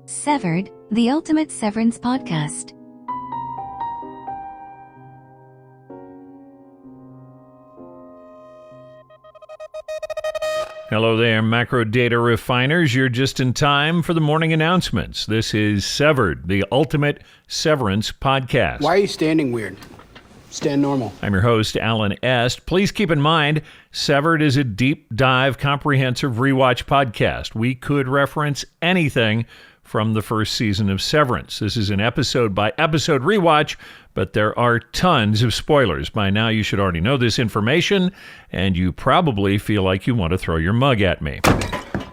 Severed, the ultimate severance podcast. Hello there, macro data refiners. You're just in time for the morning announcements. This is Severed, the ultimate severance podcast. Why are you standing weird? Stand normal. I'm your host, Alan Est. Please keep in mind, Severed is a deep dive, comprehensive rewatch podcast. We could reference anything from the first season of Severance. This is an episode-by-episode rewatch, but there are tons of spoilers. By now, you should already know this information, and you probably feel like you want to throw your mug at me.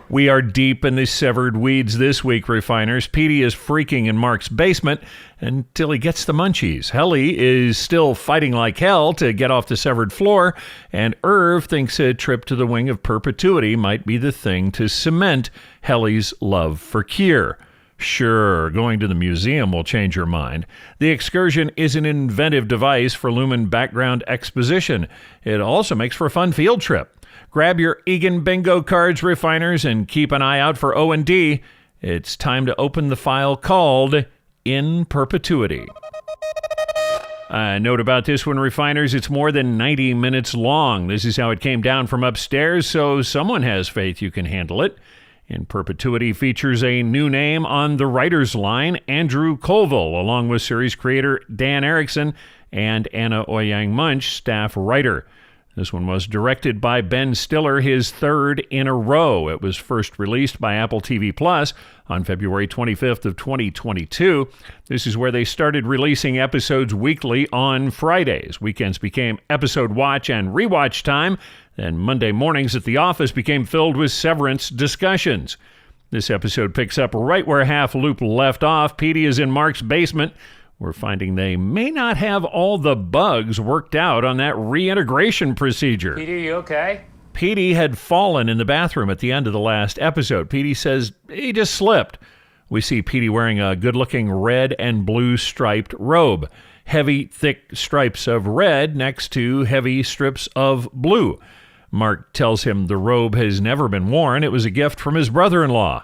We are deep in the severed weeds this week, refiners. Petey is freaking in Mark's basement until he gets the munchies. Helly is still fighting like hell to get off the severed floor, and Irv thinks a trip to the Wing of Perpetuity might be the thing to cement Helly's love for Kier. Sure, going to the museum will change your mind. The excursion is an inventive device for Lumen background exposition. It also makes for a fun field trip. Grab your Eagan bingo cards, refiners, and keep an eye out for O&D. It's time to open the file called In Perpetuity. A note about this one, refiners, it's more than 90 minutes long. This is how it came down from upstairs, so someone has faith you can handle it. In Perpetuity features a new name on the writer's line, Andrew Colville, along with series creator Dan Erickson and Anna Oyang Munch, staff writer. This one was directed by Ben Stiller, his third in a row. It was first released by Apple TV Plus on February 25th of 2022. This is where they started releasing episodes weekly on Fridays. Weekends became episode watch and rewatch time, and Monday mornings at the office became filled with severance discussions. This episode picks up right where Half Loop left off. Petey is in Mark's basement. We're finding they may not have all the bugs worked out on that reintegration procedure. Petey, you okay? Petey had fallen in the bathroom at the end of the last episode. Petey says he just slipped. We see Petey wearing a good-looking red and blue striped robe. Heavy, thick stripes of red next to heavy strips of blue. Mark tells him the robe has never been worn. It was a gift from his brother-in-law.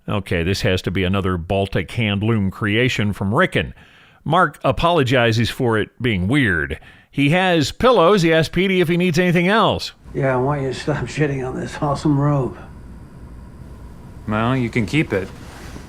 Okay, this has to be another Baltic handloom creation from Rickon. Mark apologizes for it being weird. He has pillows. He asks Petey if he needs anything else. Yeah, I want you to stop shitting on this awesome robe. Well, you can keep it.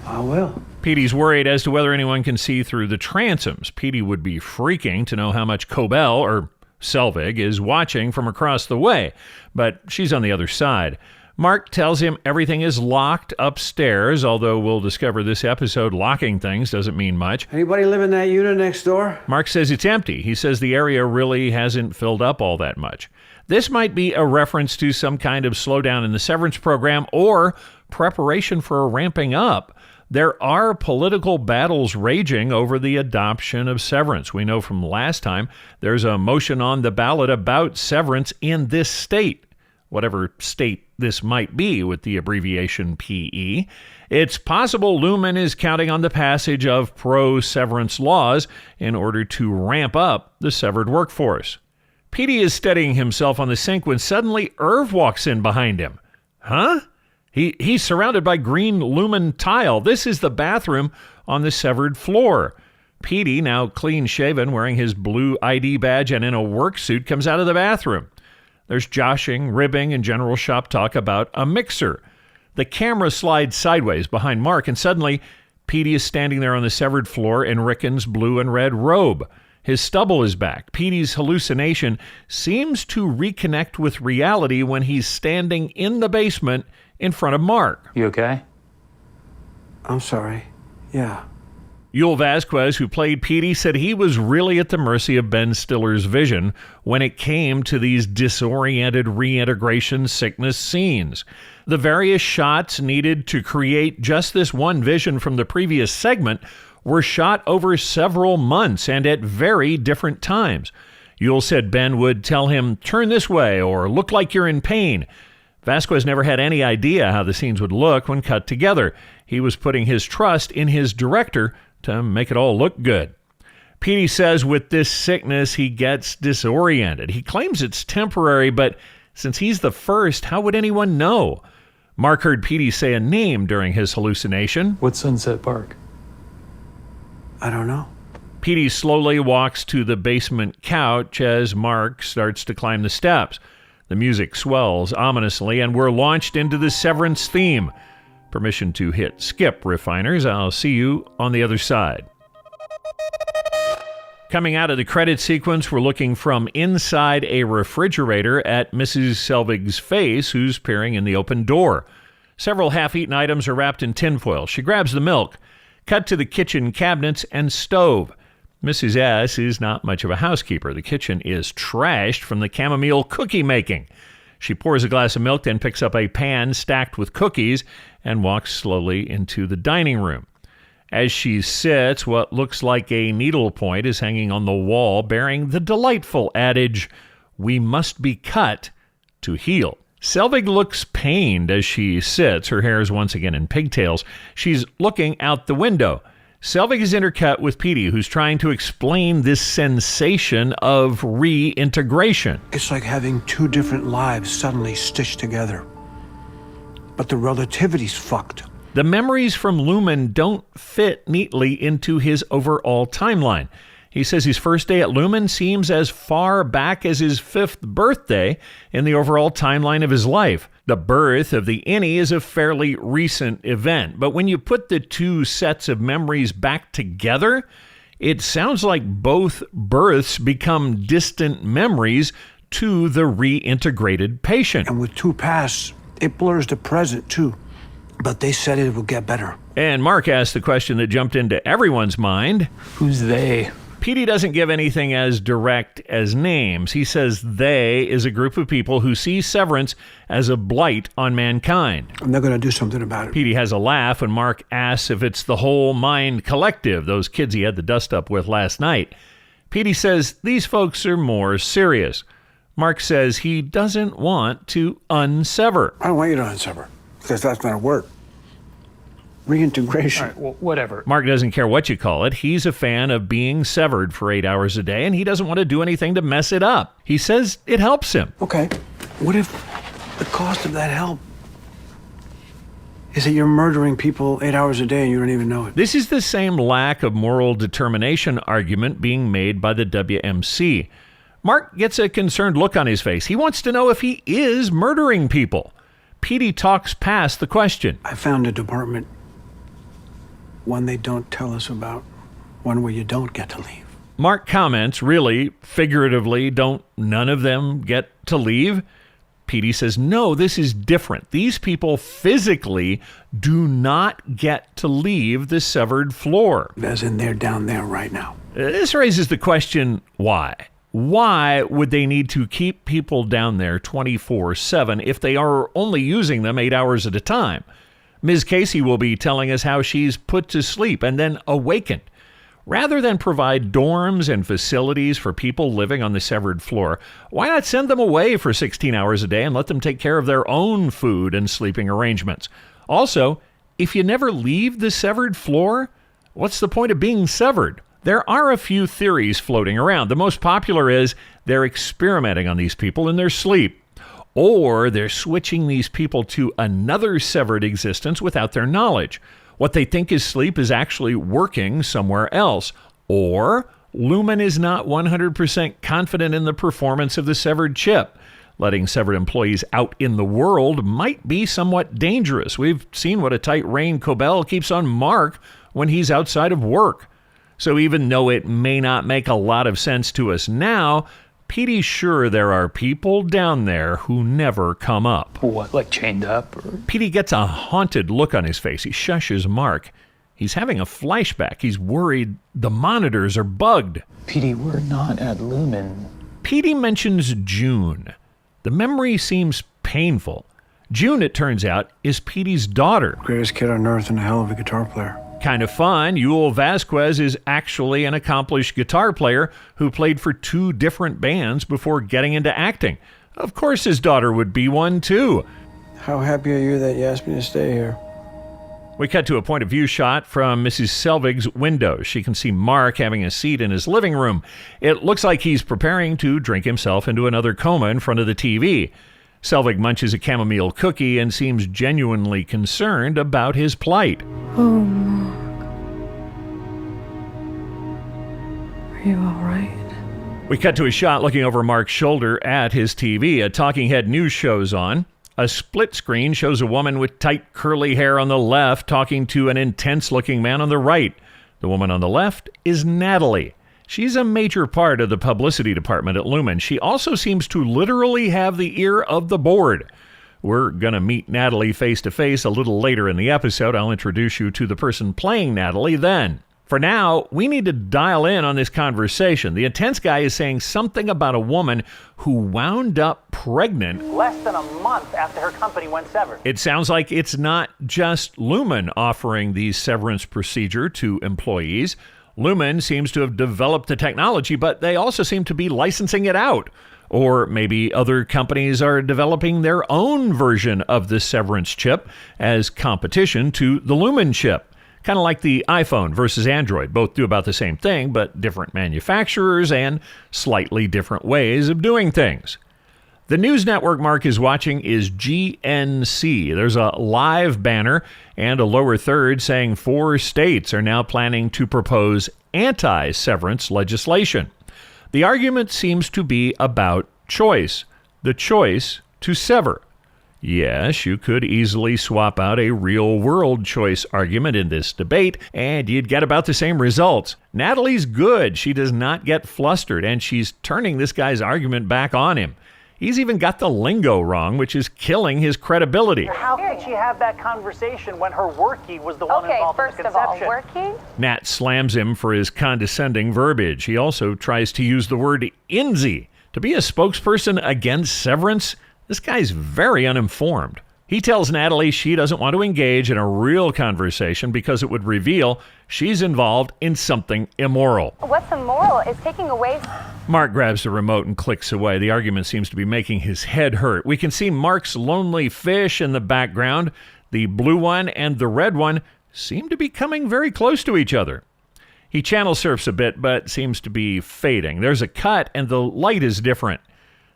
I will. Petey's worried as to whether anyone can see through the transoms. Petey would be freaking to know how much Cobell, or Selvig, is watching from across the way, but she's on the other side. Mark tells him everything is locked upstairs, although we'll discover this episode locking things doesn't mean much. Anybody live in that unit next door? Mark says it's empty. He says the area really hasn't filled up all that much. This might be a reference to some kind of slowdown in the severance program or preparation for a ramping up. There are political battles raging over the adoption of severance. We know from last time there's a motion on the ballot about severance in this state. Whatever state this might be with the abbreviation PE. It's possible Lumen is counting on the passage of pro-severance laws in order to ramp up the severed workforce. Petey is steadying himself on the sink when suddenly Irv walks in behind him. Huh? He's surrounded by green Lumen tile. This is the bathroom on the severed floor. Petey, now clean-shaven, wearing his blue ID badge and in a work suit, comes out of the bathroom. There's joshing, ribbing, and general shop talk about a mixer. The camera slides sideways behind Mark, and suddenly, Petey is standing there on the severed floor in Rickon's blue and red robe. His stubble is back. Petey's hallucination seems to reconnect with reality when he's standing in the basement in front of Mark. You okay? I'm sorry. Yeah. Yul Vasquez, who played Petey, said he was really at the mercy of Ben Stiller's vision when it came to these disoriented reintegration sickness scenes. The various shots needed to create just this one vision from the previous segment were shot over several months and at very different times. Yul said Ben would tell him, "Turn this way," or "Look like you're in pain." Vasquez never had any idea how the scenes would look when cut together. He was putting his trust in his director to make it all look good. Petey says with this sickness, he gets disoriented. He claims it's temporary, but since he's the first, how would anyone know? Mark heard Petey say a name during his hallucination. What's Sunset Park? I don't know. Petey slowly walks to the basement couch as Mark starts to climb the steps. The music swells ominously, and we're launched into the Severance theme. Permission to hit skip, refiners. I'll see you on the other side. Coming out of the credit sequence, we're looking from inside a refrigerator at Mrs. Selvig's face, who's peering in the open door. Several half-eaten items are wrapped in tinfoil. She grabs the milk. Cut to the kitchen cabinets and stove. Mrs. S. is not much of a housekeeper. The kitchen is trashed from the chamomile cookie making. She pours a glass of milk, then picks up a pan stacked with cookies and walks slowly into the dining room. As she sits, what looks like a needlepoint is hanging on the wall, bearing the delightful adage, "We must be cut to heal." Selvig looks pained as she sits. Her hair is once again in pigtails. She's looking out the window. Selvig is intercut with Petey, who's trying to explain this sensation of reintegration. It's like having two different lives suddenly stitched together. But the relativity's fucked. The memories from Lumen don't fit neatly into his overall timeline. He says his first day at Lumen seems as far back as his 5th birthday in the overall timeline of his life. The birth of the innie is a fairly recent event, but when you put the two sets of memories back together, it sounds like both births become distant memories to the reintegrated patient. And with two pasts, it blurs the present too. But they said it would get better. And Mark asked the question that jumped into everyone's mind. Who's they? Petey doesn't give anything as direct as names. He says they is a group of people who see Severance as a blight on mankind. And they're going to do something about it. Petey has a laugh when Mark asks if it's the whole Mind Collective, those kids he had the dust-up with last night. Petey says these folks are more serious. Mark says he doesn't want to unsever. I don't want you to unsever, because that's going to work. Reintegration. All right, well, whatever. Mark doesn't care what you call it. He's a fan of being severed for 8 hours a day, and he doesn't want to do anything to mess it up. He says it helps him. Okay. What if the cost of that help is that you're murdering people 8 hours a day and you don't even know it? This is the same lack of moral determination argument being made by the WMC. Mark gets a concerned look on his face. He wants to know if he is murdering people. Petey talks past the question. I found a department, one they don't tell us about, one where you don't get to leave. Mark comments, really, figuratively, don't none of them get to leave? Petey says, no, this is different. These people physically do not get to leave the severed floor. As in they're down there right now. This raises the question, why? Why would they need to keep people down there 24/7 if they are only using them 8 hours at a time? Ms. Casey will be telling us how she's put to sleep and then awakened. Rather than provide dorms and facilities for people living on the severed floor, why not send them away for 16 hours a day and let them take care of their own food and sleeping arrangements? Also, if you never leave the severed floor, what's the point of being severed? There are a few theories floating around. The most popular is they're experimenting on these people in their sleep, or they're switching these people to another severed existence without their knowledge. What they think is sleep is actually working somewhere else. Or Lumen is not 100% confident in the performance of the severed chip. Letting severed employees out in the world might be somewhat dangerous. We've seen what a tight rein Cobell keeps on Mark when he's outside of work. So even though it may not make a lot of sense to us now, Petey's sure there are people down there who never come up. What, like chained up? Or? Petey gets a haunted look on his face. He shushes Mark. He's having a flashback. He's worried the monitors are bugged. Petey, we're not at Lumen. Petey mentions June. The memory seems painful. June, it turns out, is Petey's daughter. Greatest kid on earth and a hell of a guitar player. Kind of fun, Yul Vasquez is actually an accomplished guitar player who played for 2 different bands before getting into acting. Of course his daughter would be one too. How happy are you that you asked me to stay here? We cut to a point of view shot from Mrs. Selvig's window. She can see Mark having a seat in his living room. It looks like he's preparing to drink himself into another coma in front of the TV. Selvig munches a chamomile cookie and seems genuinely concerned about his plight. Oh, Mark. Are you all right? We cut to a shot looking over Mark's shoulder at his TV. A talking head news show's on. A split screen shows a woman with tight curly hair on the left talking to an intense-looking man on the right. The woman on the left is Natalie. She's a major part of the publicity department at Lumen. She also seems to literally have the ear of the board. We're going to meet Natalie face-to-face a little later in the episode. I'll introduce you to the person playing Natalie then. For now, we need to dial in on this conversation. The intense guy is saying something about a woman who wound up pregnant less than a month after her company went severed. It sounds like it's not just Lumen offering the severance procedure to employees. Lumen seems to have developed the technology, but they also seem to be licensing it out. Or maybe other companies are developing their own version of the severance chip as competition to the Lumen chip. Kind of like the iPhone versus Android. Both do about the same thing, but different manufacturers and slightly different ways of doing things. The news network Mark is watching is GNC. There's a live banner and a lower third saying 4 states are now planning to propose anti-severance legislation. The argument seems to be about choice, the choice to sever. Yes, you could easily swap out a real-world choice argument in this debate, and you'd get about the same results. Natalie's good. She does not get flustered, and she's turning this guy's argument back on him. He's even got the lingo wrong, which is killing his credibility. How could she have that conversation when her workie was the one involved in the conception? Okay, first of all, working? Nat slams him for his condescending verbiage. He also tries to use the word INSI. To be a spokesperson against severance, this guy's very uninformed. He tells Natalie she doesn't want to engage in a real conversation because it would reveal she's involved in something immoral. What's immoral is taking away... Mark grabs the remote and clicks away. The argument seems to be making his head hurt. We can see Mark's lonely fish in the background. The blue one and the red one seem to be coming very close to each other. He channel surfs a bit, but seems to be fading. There's a cut and the light is different.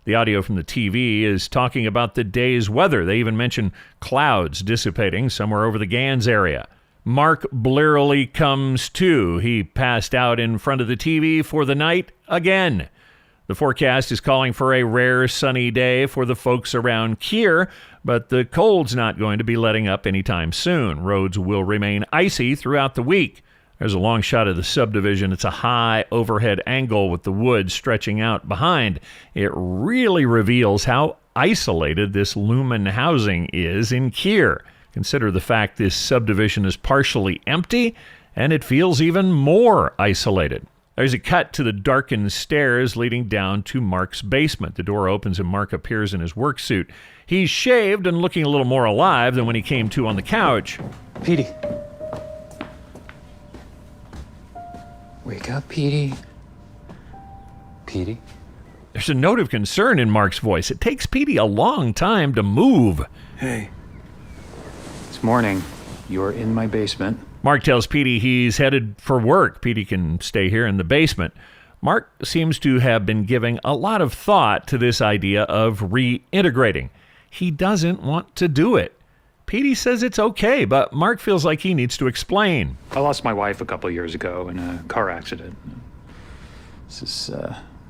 The audio from the TV is talking about the day's weather. They even mention clouds dissipating somewhere over the Gans area. Mark blearily comes to. He passed out in front of the TV for the night again. The forecast is calling for a rare sunny day for the folks around Kier, but the cold's not going to be letting up anytime soon. Roads will remain icy throughout the week. There's a long shot of the subdivision. It's a high overhead angle with the woods stretching out behind. It really reveals how isolated this Lumen housing is in Kier. Consider the fact this subdivision is partially empty, and it feels even more isolated. There's a cut to the darkened stairs leading down to Mark's basement. The door opens and Mark appears in his work suit. He's shaved and looking a little more alive than when he came to on the couch. Petey. Wake up, Petey. Petey? There's a note of concern in Mark's voice. It takes Petey a long time to move. Hey. It's morning. You're in my basement. Mark tells Petey he's headed for work. Petey can stay here in the basement. Mark seems to have been giving a lot of thought to this idea of reintegrating. He doesn't want to do it. Petey says it's okay, but Mark feels like he needs to explain. I lost my wife a couple of years ago in a car accident. This is,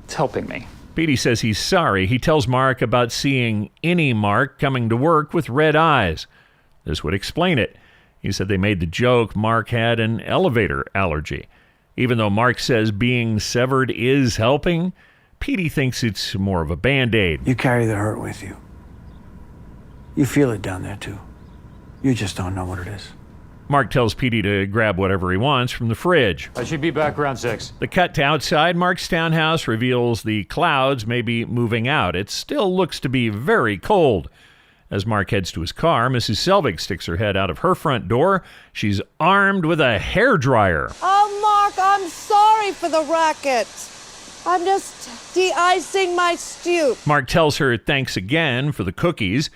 it's helping me. Petey says he's sorry. He tells Mark about seeing any Mark coming to work with red eyes. This would explain it. He said they made the joke Mark had an elevator allergy. Even though Mark says being severed is helping, Petey thinks it's more of a Band-Aid. You carry the hurt with you. You feel it down there, too. You just don't know what it is. Mark tells Petey to grab whatever he wants from the fridge. I should be back around 6. The cut to outside Mark's townhouse reveals the clouds may be moving out. It still looks to be very cold. As Mark heads to his car, Mrs. Selvig sticks her head out of her front door. She's armed with a hairdryer. Oh, Mark, I'm sorry for the racket. I'm just de-icing my stew. Mark tells her thanks again for the cookies.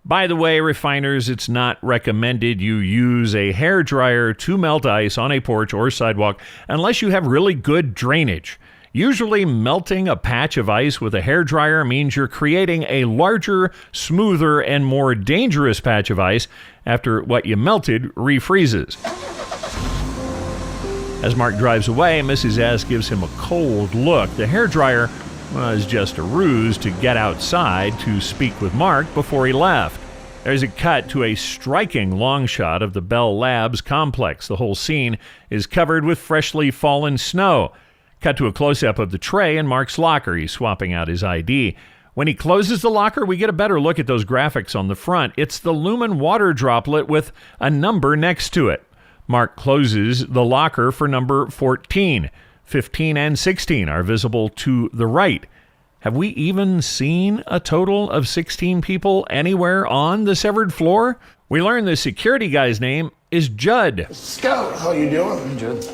By the way, refiners, it's not recommended you use a hairdryer to melt ice on a porch or sidewalk unless you have really good drainage. Usually melting a patch of ice with a hairdryer means you're creating a larger, smoother, and more dangerous patch of ice after what you melted refreezes. As Mark drives away, Mrs. S gives him a cold look. The hairdryer was just a ruse to get outside to speak with Mark before he left. There's a cut to a striking long shot of the Bell Labs complex. The whole scene is covered with freshly fallen snow. Cut to a close-up of the tray in Mark's locker. He's swapping out his ID. When he closes the locker, we get a better look at those graphics on the front. It's the Lumen water droplet with a number next to it. Mark closes the locker for number 14. 15 and 16 are visible to the right. Have we even seen a total of 16 people anywhere on the severed floor? We learn the security guy's name is Judd. Scout, how you doing? Judd.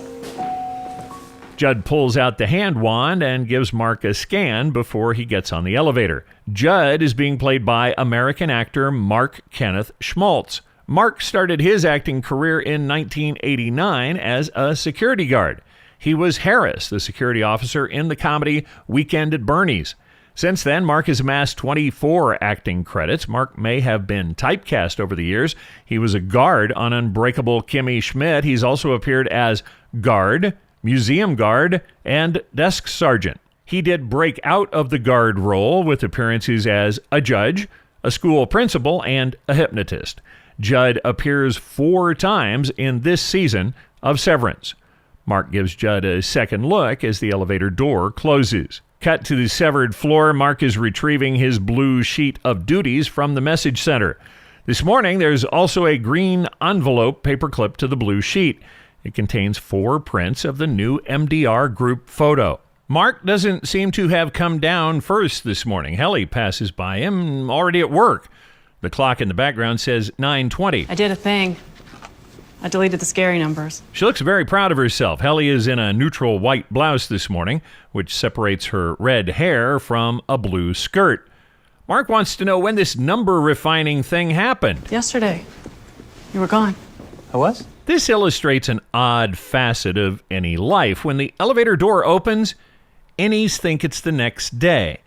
Judd pulls out the hand wand and gives Mark a scan before he gets on the elevator. Judd is being played by American actor Mark Kenneth Schmaltz. Mark started his acting career in 1989 as a security guard. He was Harris, the security officer in the comedy Weekend at Bernie's. Since then, Mark has amassed 24 acting credits. Mark may have been typecast over the years. He was a guard on Unbreakable Kimmy Schmidt. He's also appeared as guard, museum guard, and desk sergeant. He did break out of the guard role with appearances as a judge, a school principal, and a hypnotist. Judd appears 4 times in this season of Severance. Mark gives Judd a second look as the elevator door closes. Cut to the severed floor. Mark is retrieving his blue sheet of duties from the message center. This morning, there's also a green envelope paperclip to the blue sheet. It contains 4 prints of the new MDR group photo. Mark doesn't seem to have come down first this morning. Helly passes by him, already at work. The clock in the background says 9:20. I did a thing. I deleted the scary numbers. She looks very proud of herself. Helly is in a neutral white blouse this morning, which separates her red hair from a blue skirt. Mark wants to know when this number refining thing happened. Yesterday. You were gone. I was? This illustrates an odd facet of any life. When the elevator door opens, innies think it's the next day.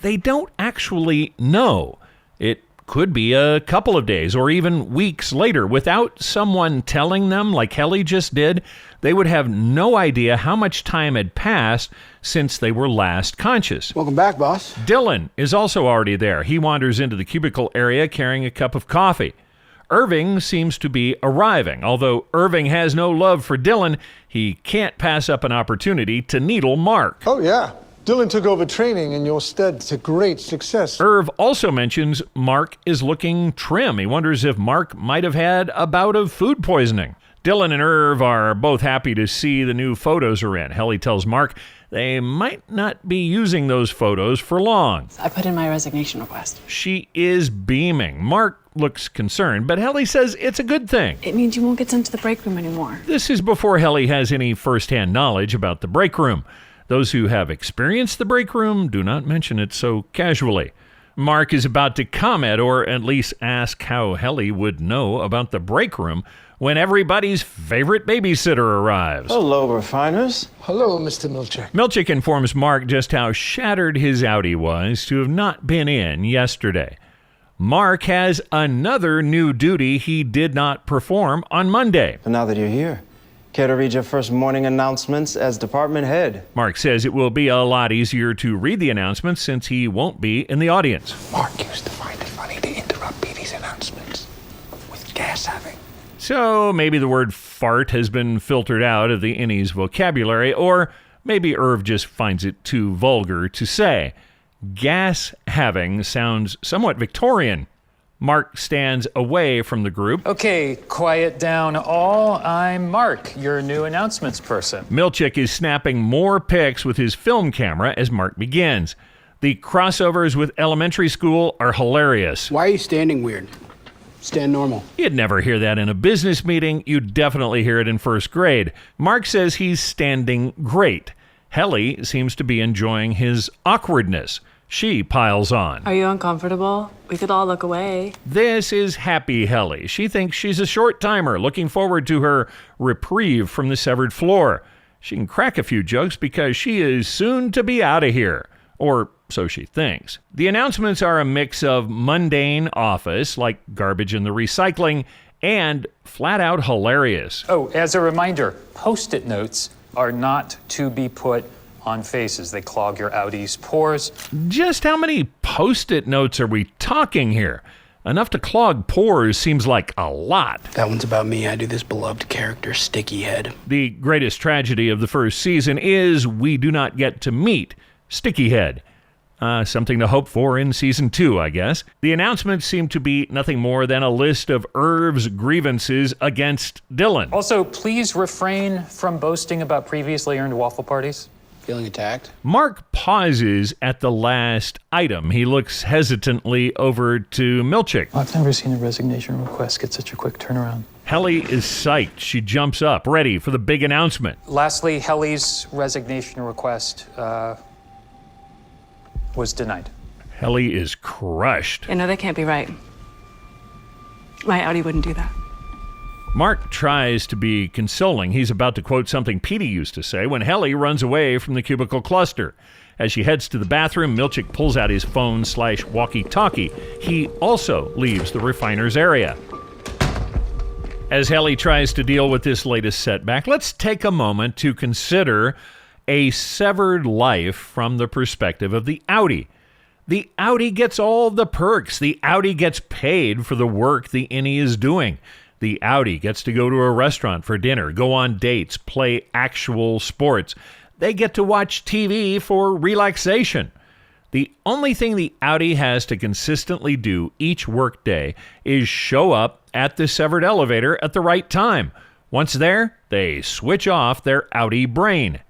They don't actually know. It could be a couple of days or even weeks later. Without someone telling them, like Helly just did, they would have no idea how much time had passed since they were last conscious. Welcome back, boss. Dylan is also already there. He wanders into the cubicle area carrying a cup of coffee. Irving seems to be arriving. Although Irving has no love for Dylan, he can't pass up an opportunity to needle Mark. Oh, yeah. Dylan took over training in your stead to great success. Irv also mentions Mark is looking trim. He wonders if Mark might have had a bout of food poisoning. Dylan and Irv are both happy to see the new photos are in. Helly tells Mark they might not be using those photos for long. I put in my resignation request. She is beaming. Mark looks concerned, but Helly says it's a good thing. It means you won't get sent to the break room anymore. This is before Helly has any first-hand knowledge about the break room. Those who have experienced the break room do not mention it so casually. Mark is about to comment, or at least ask how Helly would know about the break room, when everybody's favorite babysitter arrives. Hello, refiners. Hello, Mr. Milchick. Milchick informs Mark just how shattered his Audi was to have not been in yesterday. Mark has another new duty he did not perform on Monday. But now that you're here, care to read your first morning announcements as department head? Mark says it will be a lot easier to read the announcements since he won't be in the audience. Mark used to find it funny to interrupt Petey's announcements with gas having. So maybe the word fart has been filtered out of the innie's vocabulary, or maybe Irv just finds it too vulgar to say. Gas having sounds somewhat Victorian. Mark stands away from the group. Okay, quiet down all. I'm Mark, your new announcements person. Milchick is snapping more pics with his film camera as Mark begins. The crossovers with elementary school are hilarious. Why are you standing weird? Stand normal. You'd never hear that in a business meeting. You'd definitely hear it in first grade. Mark says he's standing great. Helly seems to be enjoying his awkwardness. She piles on. Are you uncomfortable? We could all look away. This is happy Helly. She thinks she's a short timer, looking forward to her reprieve from the severed floor. She can crack a few jokes because she is soon to be out of here. Or so she thinks. The announcements are a mix of mundane office, like garbage in the recycling, and flat-out hilarious. Oh, as a reminder, Post-it notes are not to be put on faces. They clog your Audi's pores. Just how many Post-it notes are we talking here? Enough to clog pores seems like a lot. That one's about me. I do this beloved character, Sticky Head. The greatest tragedy of the first season is we do not get to meet Sticky Head. Something to hope for in season 2, I guess. The announcements seem to be nothing more than a list of Irv's grievances against Dylan. Also, please refrain from boasting about previously earned waffle parties. Feeling attacked? Mark pauses at the last item. He looks hesitantly over to Milchick. I've never seen a resignation request get such a quick turnaround. Helly is psyched. She jumps up, ready for the big announcement. Lastly, Helly's resignation request was denied. Helly is crushed. No, that can't be right. My Audi wouldn't do that. Mark tries to be consoling. He's about to quote something Petey used to say when Helly runs away from the cubicle cluster. As she heads to the bathroom, Milchick pulls out his phone/walkie-talkie. He also leaves the refiner's area. As Helly tries to deal with this latest setback, let's take a moment to consider a severed life from the perspective of the Audi. The Audi gets all the perks. The Audi gets paid for the work the innie is doing. The Audi gets to go to a restaurant for dinner, go on dates, play actual sports. They get to watch TV for relaxation. The only thing the Audi has to consistently do each workday is show up at the severed elevator at the right time. Once there, they switch off their Audi brain.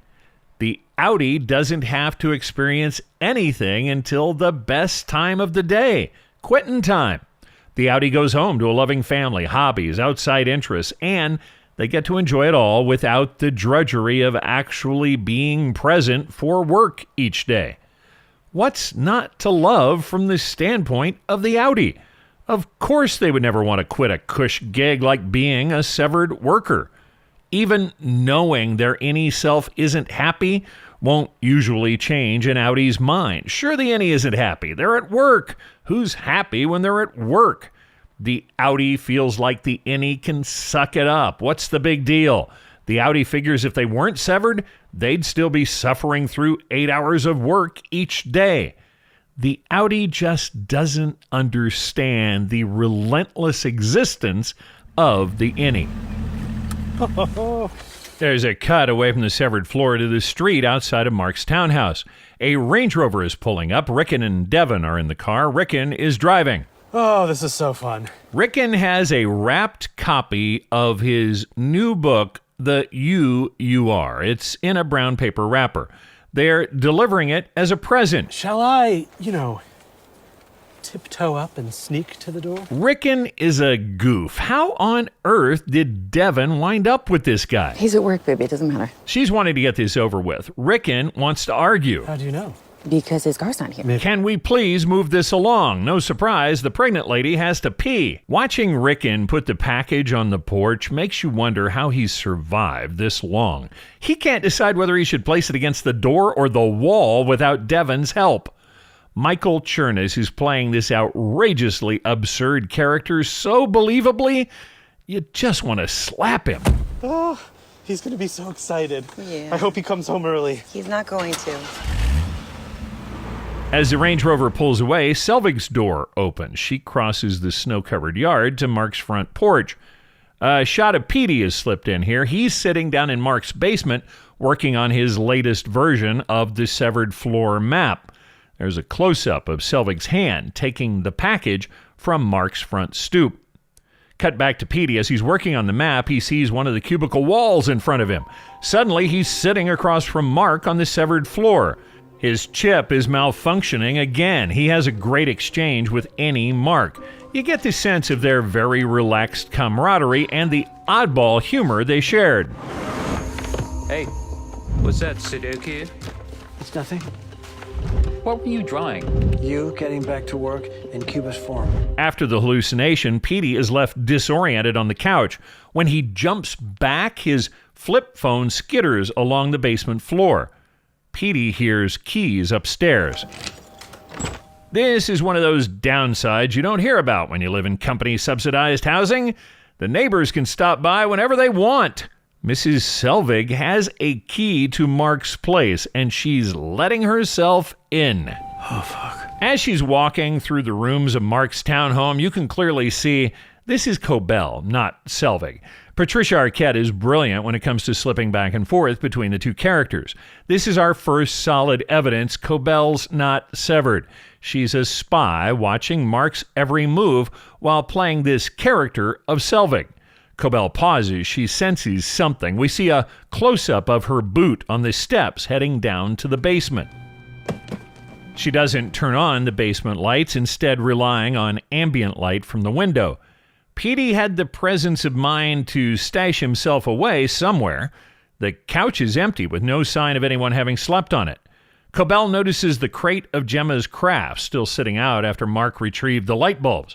The Audi doesn't have to experience anything until the best time of the day, quitting time. The Audi goes home to a loving family, hobbies, outside interests, and they get to enjoy it all without the drudgery of actually being present for work each day. What's not to love from the standpoint of the Audi? Of course they would never want to quit a cush gig like being a severed worker. Even knowing their innie self isn't happy won't usually change an Audi's mind. Sure, the innie isn't happy. They're at work. Who's happy when they're at work? The Audi feels like the innie can suck it up. What's the big deal? The Audi figures if they weren't severed, they'd still be suffering through 8 hours of work each day. The Audi just doesn't understand the relentless existence of the innie. There's a cut away from the severed floor to the street outside of Mark's townhouse. A Range Rover is pulling up. Rickon and Devon are in the car. Rickon is driving. Oh, this is so fun. Rickon has a wrapped copy of his new book, The You Are. It's in a brown paper wrapper. They're delivering it as a present. Shall I, tiptoe up and sneak to the door? Rickon is a goof. How on earth did Devon wind up with this guy? He's at work, baby. It doesn't matter. She's wanting to get this over with. Rickon wants to argue. How do you know? Because his car's not here. Can we please move this along? No surprise, the pregnant lady has to pee. Watching Rickon put the package on the porch makes you wonder how he's survived this long. He can't decide whether he should place it against the door or the wall without Devon's help. Michael Chernus, who's playing this outrageously absurd character so believably, you just want to slap him. Oh, he's going to be so excited. Yeah. I hope he comes home early. He's not going to. As the Range Rover pulls away, Selvig's door opens. She crosses the snow-covered yard to Mark's front porch. A shot of Petey has slipped in here. He's sitting down in Mark's basement working on his latest version of the severed floor map. There's a close-up of Selvig's hand taking the package from Mark's front stoop. Cut back to Petey. As he's working on the map, he sees one of the cubicle walls in front of him. Suddenly, he's sitting across from Mark on the severed floor. His chip is malfunctioning again. He has a great exchange with any Mark. You get the sense of their very relaxed camaraderie and the oddball humor they shared. Hey, what's that, Sudoku? It's nothing. What were you drawing? You getting back to work in cubist form. After the hallucination, Petey is left disoriented on the couch. When he jumps back, his flip phone skitters along the basement floor. Petey hears keys upstairs. This is one of those downsides you don't hear about when you live in company-subsidized housing. The neighbors can stop by whenever they want. Mrs. Selvig has a key to Mark's place, and she's letting herself in. Oh, fuck. As she's walking through the rooms of Mark's townhome, you can clearly see this is Cobell, not Selvig. Patricia Arquette is brilliant when it comes to slipping back and forth between the two characters. This is our first solid evidence Cobell's not severed. She's a spy watching Mark's every move while playing this character of Selvig. Cobell pauses. She senses something. We see a close-up of her boot on the steps heading down to the basement. She doesn't turn on the basement lights, instead relying on ambient light from the window. Petey had the presence of mind to stash himself away somewhere. The couch is empty with no sign of anyone having slept on it. Cobell notices the crate of Gemma's crafts still sitting out after Mark retrieved the light bulbs.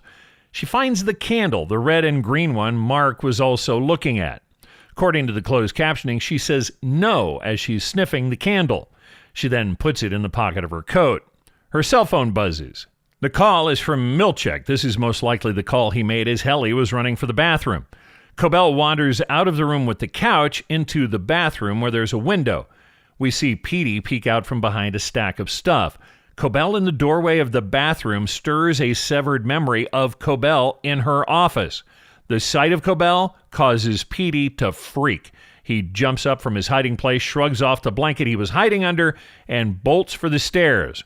She finds the candle, the red and green one Mark was also looking at. According to the closed captioning, she says no as she's sniffing the candle. She then puts it in the pocket of her coat. Her cell phone buzzes. The call is from Milchek. This is most likely the call he made as Helly was running for the bathroom. Cobell wanders out of the room with the couch into the bathroom where there's a window. We see Petey peek out from behind a stack of stuff. Cobell in the doorway of the bathroom stirs a severed memory of Cobell in her office. The sight of Cobell causes Petey to freak. He jumps up from his hiding place, shrugs off the blanket he was hiding under, and bolts for the stairs.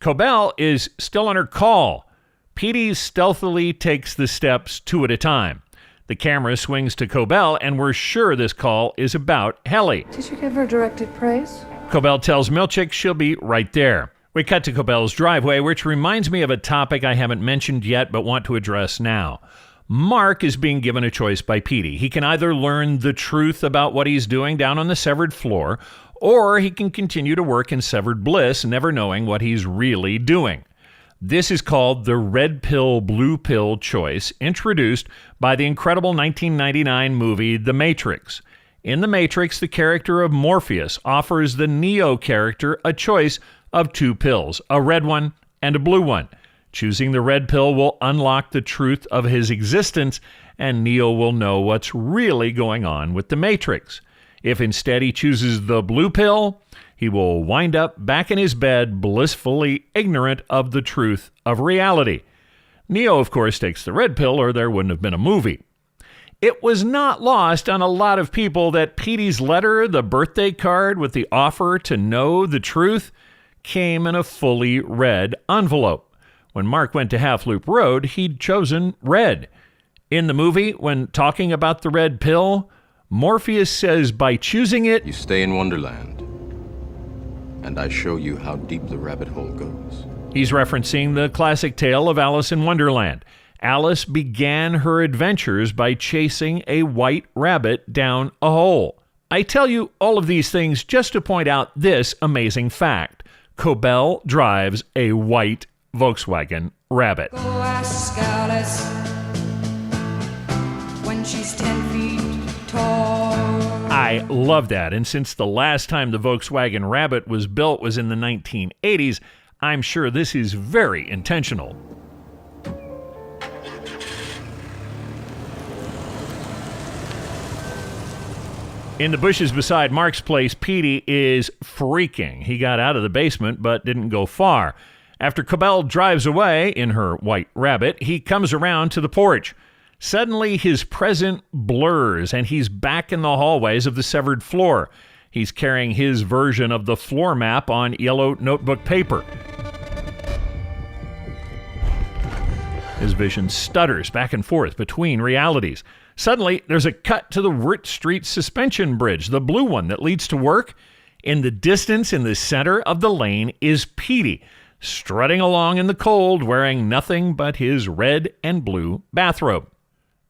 Cobell is still on her call. Petey stealthily takes the steps two at a time. The camera swings to Cobell, and we're sure this call is about Helly. Did you give her directed praise? Cobell tells Milchek she'll be right there. We cut to Cobell's driveway, which reminds me of a topic I haven't mentioned yet but want to address now. Mark is being given a choice by Petey. He can either learn the truth about what he's doing down on the severed floor, or he can continue to work in severed bliss, never knowing what he's really doing. This is called the red pill, blue pill choice, introduced by the incredible 1999 movie The Matrix. In The Matrix, the character of Morpheus offers the Neo character a choice of two pills, a red one and a blue one. Choosing the red pill will unlock the truth of his existence, and Neo will know what's really going on with the Matrix. If instead he chooses the blue pill, he will wind up back in his bed, blissfully ignorant of the truth of reality. Neo, of course, takes the red pill, or there wouldn't have been a movie. It was not lost on a lot of people that Petey's letter, the birthday card with the offer to know the truth, came in a fully red envelope. When Mark went to Half Loop Road, he'd chosen red. In the movie, when talking about the red pill, Morpheus says by choosing it, you stay in Wonderland, and I show you how deep the rabbit hole goes. He's referencing the classic tale of Alice in Wonderland. Alice began her adventures by chasing a white rabbit down a hole. I tell you all of these things just to point out this amazing fact. Cobell drives a white Volkswagen Rabbit. Go ask Alice when she's 10 feet tall. I love that, and since the last time the Volkswagen Rabbit was built was in the 1980s, I'm sure this is very intentional. In the bushes beside Mark's place, Petey is freaking. He got out of the basement but didn't go far. After Cobell drives away in her white rabbit, he comes around to the porch. Suddenly, his present blurs, and he's back in the hallways of the severed floor. He's carrying his version of the floor map on yellow notebook paper. His vision stutters back and forth between realities. Suddenly, there's a cut to the Wirt Street suspension bridge, the blue one that leads to work. In the distance, in the center of the lane, is Petey, strutting along in the cold, wearing nothing but his red and blue bathrobe.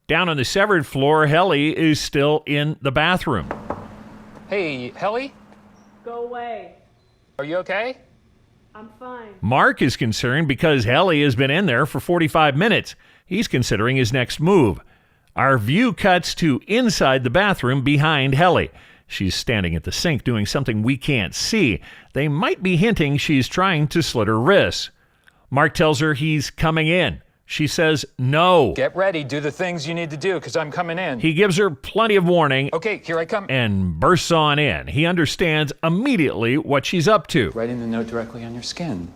Down on the severed floor, Helly is still in the bathroom. Hey, Helly? Go away. Are you okay? I'm fine. Mark is concerned because Helly has been in there for 45 minutes. He's considering his next move. Our view cuts to inside the bathroom behind Helly. She's standing at the sink doing something we can't see. They might be hinting she's trying to slit her wrists. Mark tells her he's coming in. She says no. Get ready, do the things you need to do, because I'm coming in. He gives her plenty of warning. Okay, here I come. And bursts on in. He understands immediately what she's up to. Writing the note directly on your skin.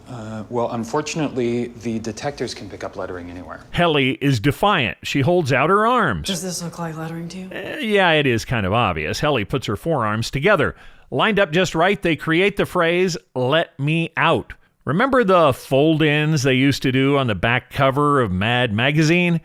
Well, unfortunately, the detectors can pick up lettering anywhere. Helly is defiant. She holds out her arms. Does this look like lettering to you? Yeah, it is kind of obvious. Helly puts her forearms together. Lined up just right, they create the phrase, "Let me out." Remember the fold-ins they used to do on the back cover of Mad magazine?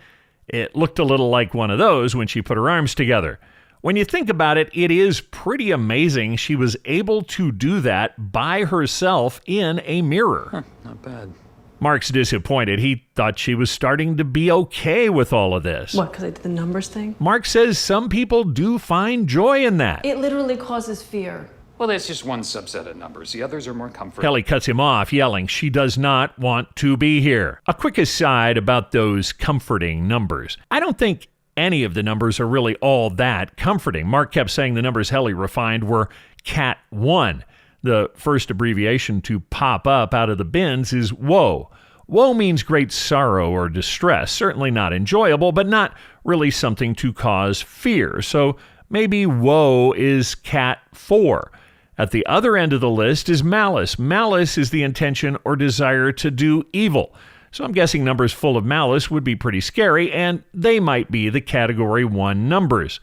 It looked a little like one of those when she put her arms together. When you think about it, it is pretty amazing she was able to do that by herself in a mirror. Not bad. Mark's disappointed. He thought she was starting to be okay with all of this. What, because I did the numbers thing? Mark says some people do find joy in that. It literally causes fear. Well, that's just one subset of numbers. The others are more comforting. Helly cuts him off, yelling she does not want to be here. A quick aside about those comforting numbers. I don't think any of the numbers are really all that comforting. Mark kept saying the numbers Helly refined were Cat 1. The first abbreviation to pop up out of the bins is woe. Woe means great sorrow or distress. Certainly not enjoyable, but not really something to cause fear. So maybe woe is Cat 4. At the other end of the list is malice. Malice is the intention or desire to do evil. So I'm guessing numbers full of malice would be pretty scary, and they might be the Category 1 numbers.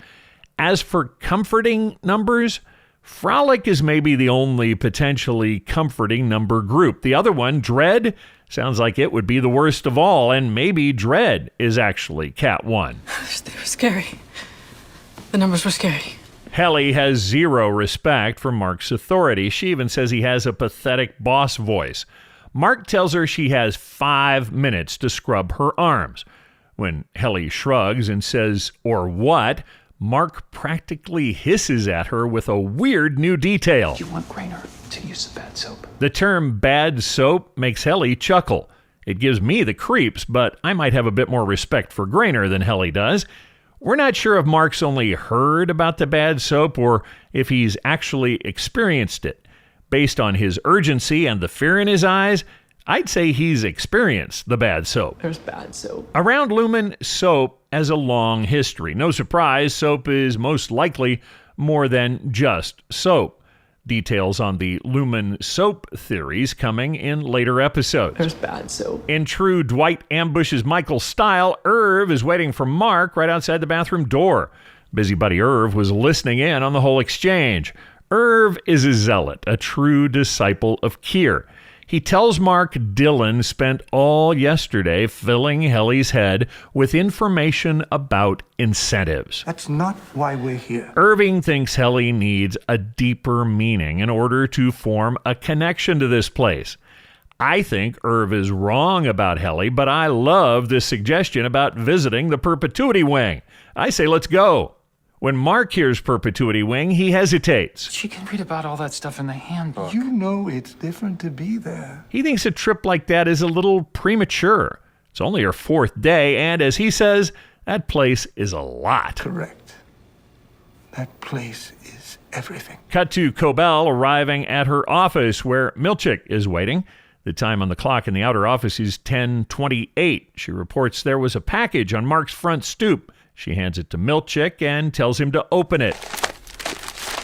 As for comforting numbers, frolic is maybe the only potentially comforting number group. The other one, dread, sounds like it would be the worst of all, and maybe dread is actually Cat 1. They were scary. The numbers were scary. Helly has zero respect for Mark's authority. She even says he has a pathetic boss voice. Mark tells her she has 5 minutes to scrub her arms. When Helly shrugs and says, "Or what?" Mark practically hisses at her with a weird new detail. You want Grainer to use the bad soap. The term bad soap makes Helly chuckle. It gives me the creeps, but I might have a bit more respect for Grainer than Helly does. We're not sure if Mark's only heard about the bad soap or if he's actually experienced it. Based on his urgency and the fear in his eyes, I'd say he's experienced the bad soap. There's bad soap. Around Lumen, soap has a long history. No surprise, soap is most likely more than just soap. Details on the Lumen soap theories coming in later episodes. There's bad soap. In true Dwight ambushes Michael style, Irv is waiting for Mark right outside the bathroom door. Busybody Irv was listening in on the whole exchange. Irv is a zealot, a true disciple of Kier. He tells Mark Dylan spent all yesterday filling Helly's head with information about incentives. That's not why we're here. Irving thinks Helly needs a deeper meaning in order to form a connection to this place. I think Irv is wrong about Helly, but I love this suggestion about visiting the Perpetuity Wing. I say let's go. When Mark hears Perpetuity Wing, he hesitates. She can read about all that stuff in the handbook. You know it's different to be there. He thinks a trip like that is a little premature. It's only her 4th day, and as he says, that place is a lot. Correct. That place is everything. Cut to Cobell arriving at her office where Milchick is waiting. The time on the clock in the outer office is 10:28. She reports there was a package on Mark's front stoop. She hands it to Milchick and tells him to open it.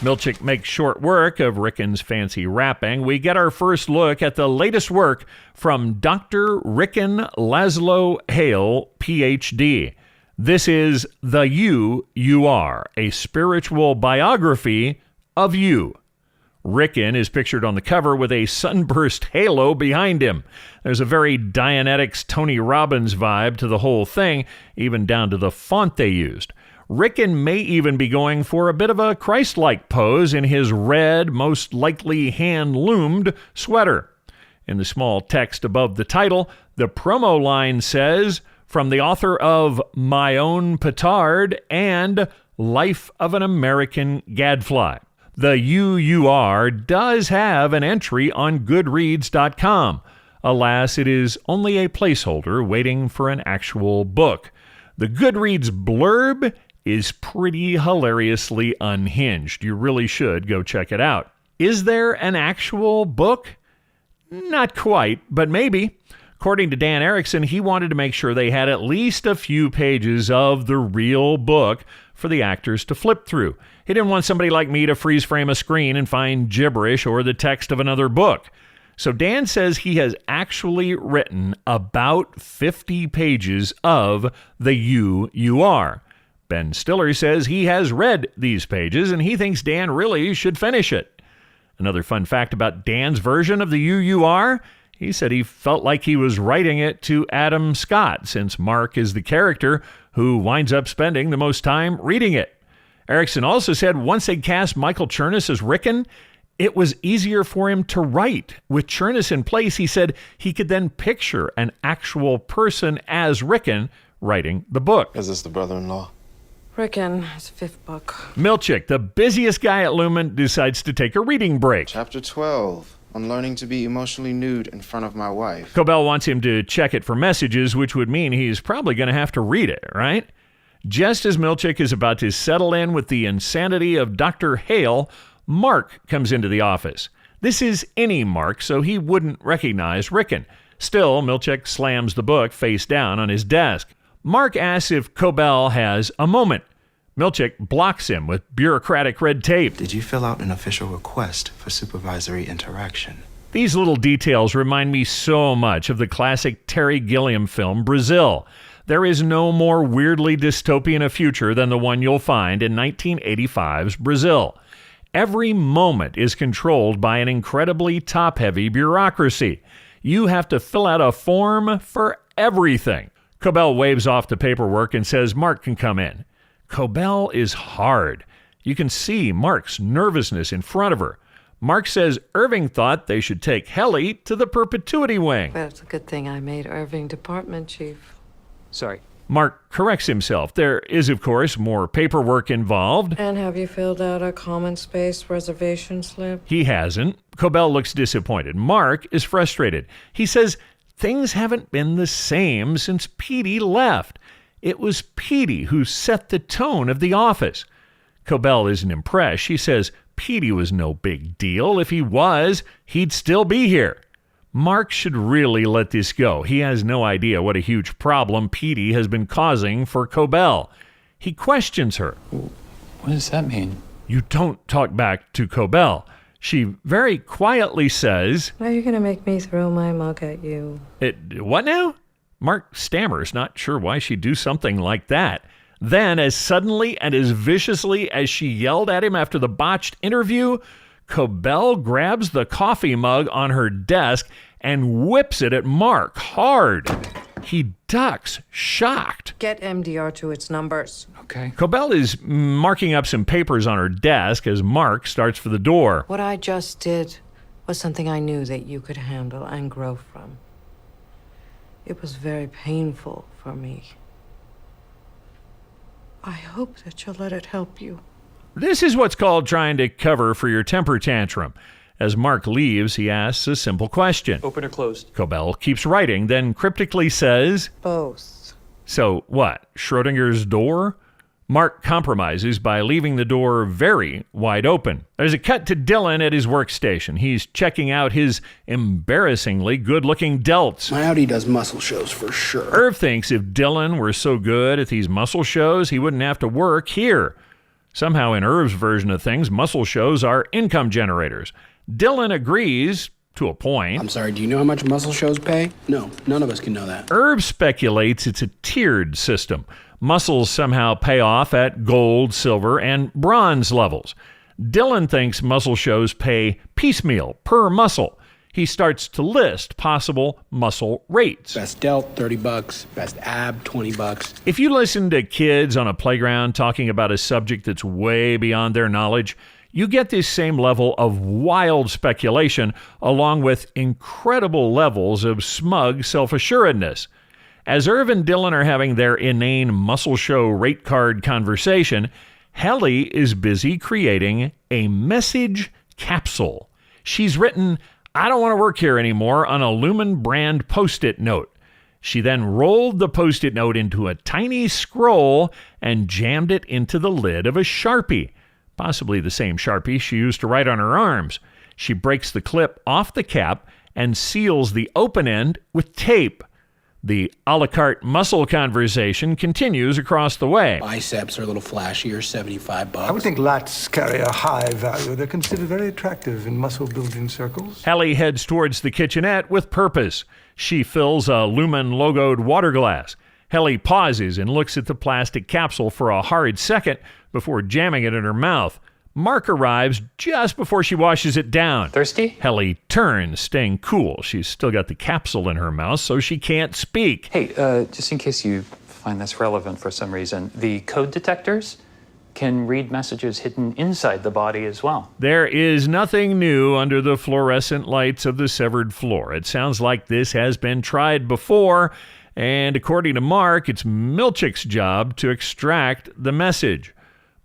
Milchick makes short work of Rickon's fancy wrapping. We get our first look at the latest work from Dr. Rickon Laszlo Hale, Ph.D. This is The You Are, a spiritual biography of you. Rickon is pictured on the cover with a sunburst halo behind him. There's a very Dianetics Tony Robbins vibe to the whole thing, even down to the font they used. Rickon may even be going for a bit of a Christ-like pose in his red, most likely hand-loomed sweater. In the small text above the title, the promo line says, from the author of My Own Petard and Life of an American Gadfly. The UUR does have an entry on Goodreads.com. Alas, it is only a placeholder waiting for an actual book. The Goodreads blurb is pretty hilariously unhinged. You really should go check it out. Is there an actual book? Not quite, but maybe. According to Dan Erickson, he wanted to make sure they had at least a few pages of the real book for the actors to flip through. He didn't want somebody like me to freeze frame a screen and find gibberish or the text of another book. So Dan says he has actually written about 50 pages of the UUR. Ben Stiller says he has read these pages and he thinks Dan really should finish it. Another fun fact about Dan's version of the UUR, he said he felt like he was writing it to Adam Scott, since Mark is the character who winds up spending the most time reading it. Erickson also said once they cast Michael Chernus as Rickon, it was easier for him to write. With Chernus in place, he said he could then picture an actual person as Rickon writing the book. Is this the brother-in-law? Rickon, his fifth book. Milchick, the busiest guy at Lumen, decides to take a reading break. Chapter 12. On learning to be emotionally nude in front of my wife. Cobell wants him to check it for messages, which would mean he's probably going to have to read it, right? Just as Milchick is about to settle in with the insanity of Dr. Hale, Mark comes into the office. This is any Mark, so he wouldn't recognize Rickon. Still, Milchick slams the book face down on his desk. Mark asks if Cobell has a moment. Milchick blocks him with bureaucratic red tape. Did you fill out an official request for supervisory interaction? These little details remind me so much of the classic Terry Gilliam film, Brazil. There is no more weirdly dystopian a future than the one you'll find in 1985's Brazil. Every moment is controlled by an incredibly top-heavy bureaucracy. You have to fill out a form for everything. Cobell waves off the paperwork and says Mark can come in. Cobell is hard. You can see Mark's nervousness in front of her. Mark says Irving thought they should take Helly to the Perpetuity Wing. Well, it's a good thing I made Irving department chief. Sorry. Mark corrects himself. There is, of course, more paperwork involved. And have you filled out a common space reservation slip? He hasn't. Cobell looks disappointed. Mark is frustrated. He says things haven't been the same since Petey left. It was Petey who set the tone of the office. Cobell isn't impressed. She says Petey was no big deal. If he was, he'd still be here. Mark should really let this go. He has no idea what a huge problem Petey has been causing for Cobell. He questions her. What does that mean? You don't talk back to Cobell. She very quietly says, Are you going to make me throw my mug at you? What now? Mark stammers, not sure why she'd do something like that. Then, as suddenly and as viciously as she yelled at him after the botched interview, Cobell grabs the coffee mug on her desk and whips it at Mark hard. He ducks, shocked. Get MDR to its numbers. Okay. Cobell is marking up some papers on her desk as Mark starts for the door. What I just did was something I knew that you could handle and grow from. It was very painful for me. I hope that you'll let it help you. This is what's called trying to cover for your temper tantrum. As Mark leaves, he asks a simple question. Open or closed? Cobell keeps writing, then cryptically says, Both. So what, Schrodinger's door? Mark compromises by leaving the door very wide open. There's a cut to Dylan at his workstation. He's checking out his embarrassingly good-looking delts. My Audi does muscle shows for sure. Irv thinks if Dylan were so good at these muscle shows, he wouldn't have to work here. Somehow in Irv's version of things, muscle shows are income generators. Dylan agrees, to a point. I'm sorry, do you know how much muscle shows pay? No, none of us can know that. Irv speculates it's a tiered system. Muscles somehow pay off at gold, silver, and bronze levels. Dylan thinks muscle shows pay piecemeal per muscle. He starts to list possible muscle rates. Best delt, $30. Best ab, $20. If you listen to kids on a playground talking about a subject that's way beyond their knowledge, you get this same level of wild speculation along with incredible levels of smug self-assuredness. As Irv and Dylan are having their inane muscle show rate card conversation, Helly is busy creating a message capsule. She's written, "I don't want to work here anymore," on a Lumen brand Post-it note. She then rolled the Post-it note into a tiny scroll and jammed it into the lid of a Sharpie, possibly the same Sharpie she used to write on her arms. She breaks the clip off the cap and seals the open end with tape. The a la carte muscle conversation continues across the way. Biceps are a little flashier, $75. I would think lats carry a high value. They're considered very attractive in muscle-building circles. Helly heads towards the kitchenette with purpose. She fills a Lumen-logoed water glass. Helly pauses and looks at the plastic capsule for a hard second before jamming it in her mouth. Mark arrives just before she washes it down. Thirsty? Helly turns, staying cool. She's still got the capsule in her mouth, so she can't speak. Hey, just in case you find this relevant for some reason, the code detectors can read messages hidden inside the body as well. There is nothing new under the fluorescent lights of the severed floor. It sounds like this has been tried before, and according to Mark, it's Milchick's job to extract the message.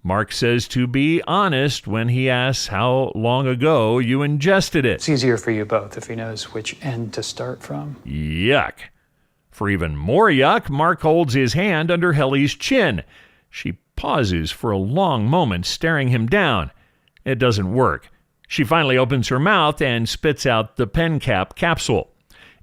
Mark says to be honest when he asks how long ago you ingested it. It's easier for you both if he knows which end to start from. Yuck. For even more yuck, Mark holds his hand under Helly's chin. She pauses for a long moment, staring him down. It doesn't work. She finally opens her mouth and spits out the pen cap capsule.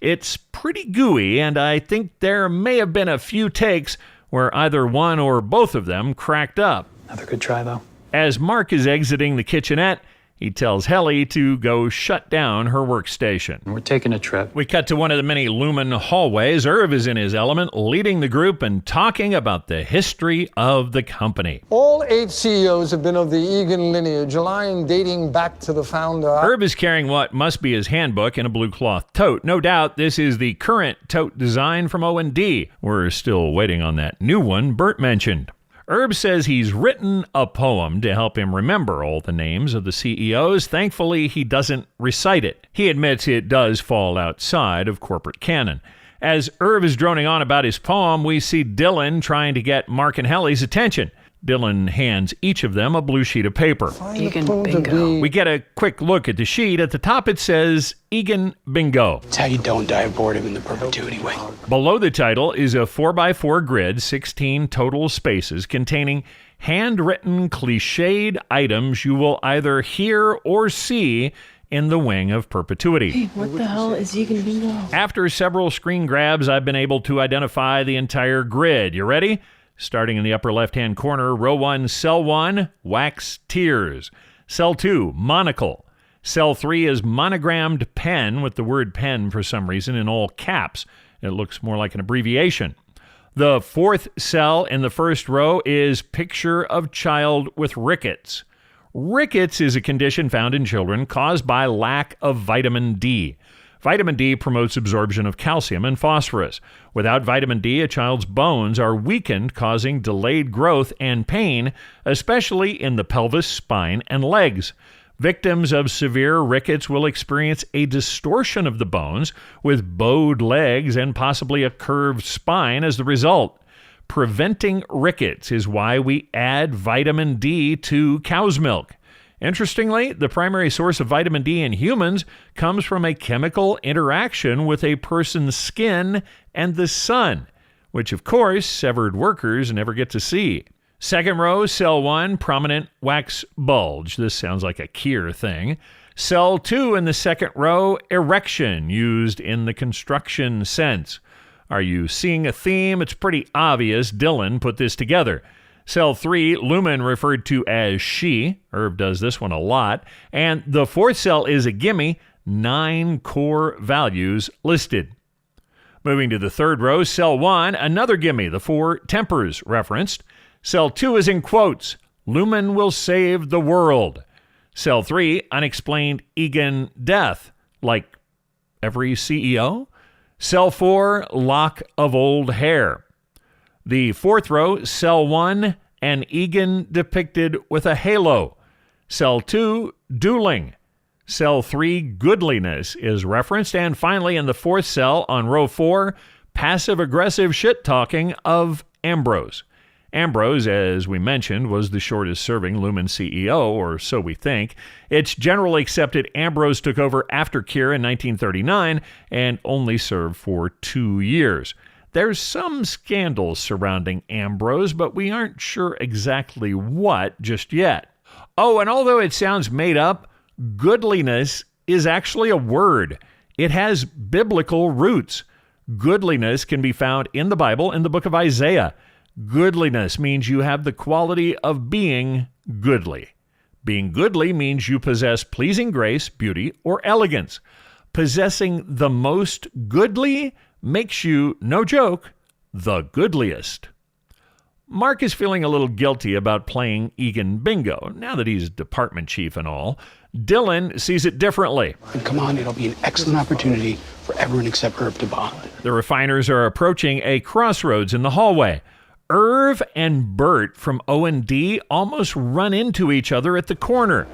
It's pretty gooey, and I think there may have been a few takes where either one or both of them cracked up. Another good try, though. As Mark is exiting the kitchenette, he tells Helly to go shut down her workstation. We're taking a trip. We cut to one of the many Lumen hallways. Irv is in his element, leading the group and talking about the history of the company. All 8 CEOs have been of the Eagan lineage, a line dating back to the founder. Irv is carrying what must be his handbook in a blue cloth tote. No doubt this is the current tote design from O&D. We're still waiting on that new one Bert mentioned. Herb says he's written a poem to help him remember all the names of the CEOs. Thankfully, he doesn't recite it. He admits it does fall outside of corporate canon. As Herb is droning on about his poem, we see Dylan trying to get Mark and Helly's attention. Dylan hands each of them a blue sheet of paper. Eagan Bingo. We get a quick look at the sheet. At the top it says, Eagan Bingo. It's how you don't die of boredom in the perpetuity way. Below the title is a 4x4 grid, 16 total spaces, containing handwritten, cliched items you will either hear or see in the Wing of Perpetuity. Hey, what the hell is Eagan Bingo? After several screen grabs, I've been able to identify the entire grid. You ready? Starting in the upper left-hand corner, row 1, cell 1, wax tears. Cell 2, monocle. Cell 3 is monogrammed pen, with the word pen for some reason in all caps. It looks more like an abbreviation. The fourth cell in the first row is picture of child with rickets. Rickets is a condition found in children caused by lack of vitamin D. Vitamin D promotes absorption of calcium and phosphorus. Without vitamin D, a child's bones are weakened, causing delayed growth and pain, especially in the pelvis, spine, and legs. Victims of severe rickets will experience a distortion of the bones, with bowed legs and possibly a curved spine as the result. Preventing rickets is why we add vitamin D to cow's milk. Interestingly, the primary source of vitamin D in humans comes from a chemical interaction with a person's skin and the sun, which of course severed workers never get to see. Second row, cell 1, prominent wax bulge. This sounds like a Kier thing. Cell 2 in the second row, erection, used in the construction sense. Are you seeing a theme? It's pretty obvious. Dylan put this together. Cell 3, lumen, referred to as she. Herb does this one a lot. And the fourth cell is a gimme, 9 core values listed. Moving to the third row, cell 1, another gimme, the 4 tempers referenced. Cell 2 is in quotes, lumen will save the world. Cell 3, unexplained Eagan death, like every CEO. Cell 4, lock of old hair. The fourth row, cell 1, an Eagan depicted with a halo. Cell 2, dueling. Cell 3, goodliness is referenced. And finally, in the fourth cell on row 4, passive-aggressive shit-talking of Ambrose. Ambrose, as we mentioned, was the shortest-serving Lumen CEO, or so we think. It's generally accepted Ambrose took over after Kier in 1939 and only served for 2 years. There's some scandal surrounding Ambrose, but we aren't sure exactly what just yet. Oh, and although it sounds made up, goodliness is actually a word. It has biblical roots. Goodliness can be found in the Bible in the book of Isaiah. Goodliness means you have the quality of being goodly. Being goodly means you possess pleasing grace, beauty, or elegance. Possessing the most goodly makes you, no joke, the goodliest. Mark is feeling a little guilty about playing Eagan bingo, now that he's department chief and all. Dylan sees it differently. Come on, it'll be an excellent opportunity for everyone except Herb to bond. The refiners are approaching a crossroads in the hallway. Irv and Bert from O&D almost run into each other at the corner.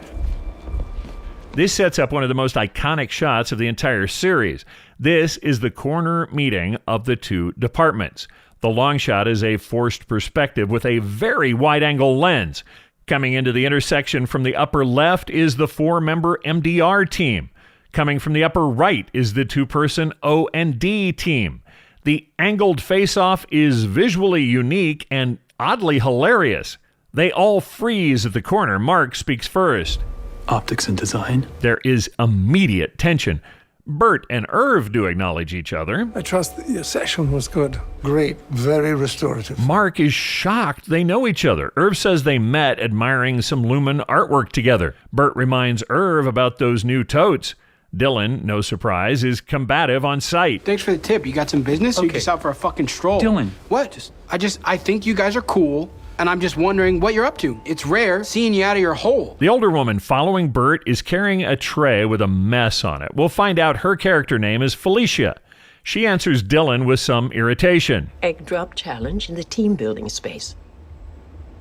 This sets up one of the most iconic shots of the entire series. This is the corner meeting of the two departments. The long shot is a forced perspective with a very wide-angle lens. Coming into the intersection from the upper left is the 4-member MDR team. Coming from the upper right is the 2-person O&D team. The angled face-off is visually unique and oddly hilarious. They all freeze at the corner. Mark speaks first. Optics and design. There is immediate tension. Bert and Irv do acknowledge each other. I trust that your session was good. Great. Very restorative. Mark is shocked they know each other. Irv says they met admiring some Lumen artwork together. Bert reminds Irv about those new totes. Dylan, no surprise, is combative on site. Thanks for the tip. You got some business? Or you just out for a fucking stroll? Dylan. What? I think you guys are cool, and I'm just wondering what you're up to. It's rare seeing you out of your hole. The older woman following Bert is carrying a tray with a mess on it. We'll find out her character name is Felicia. She answers Dylan with some irritation. Egg drop challenge in the team building space.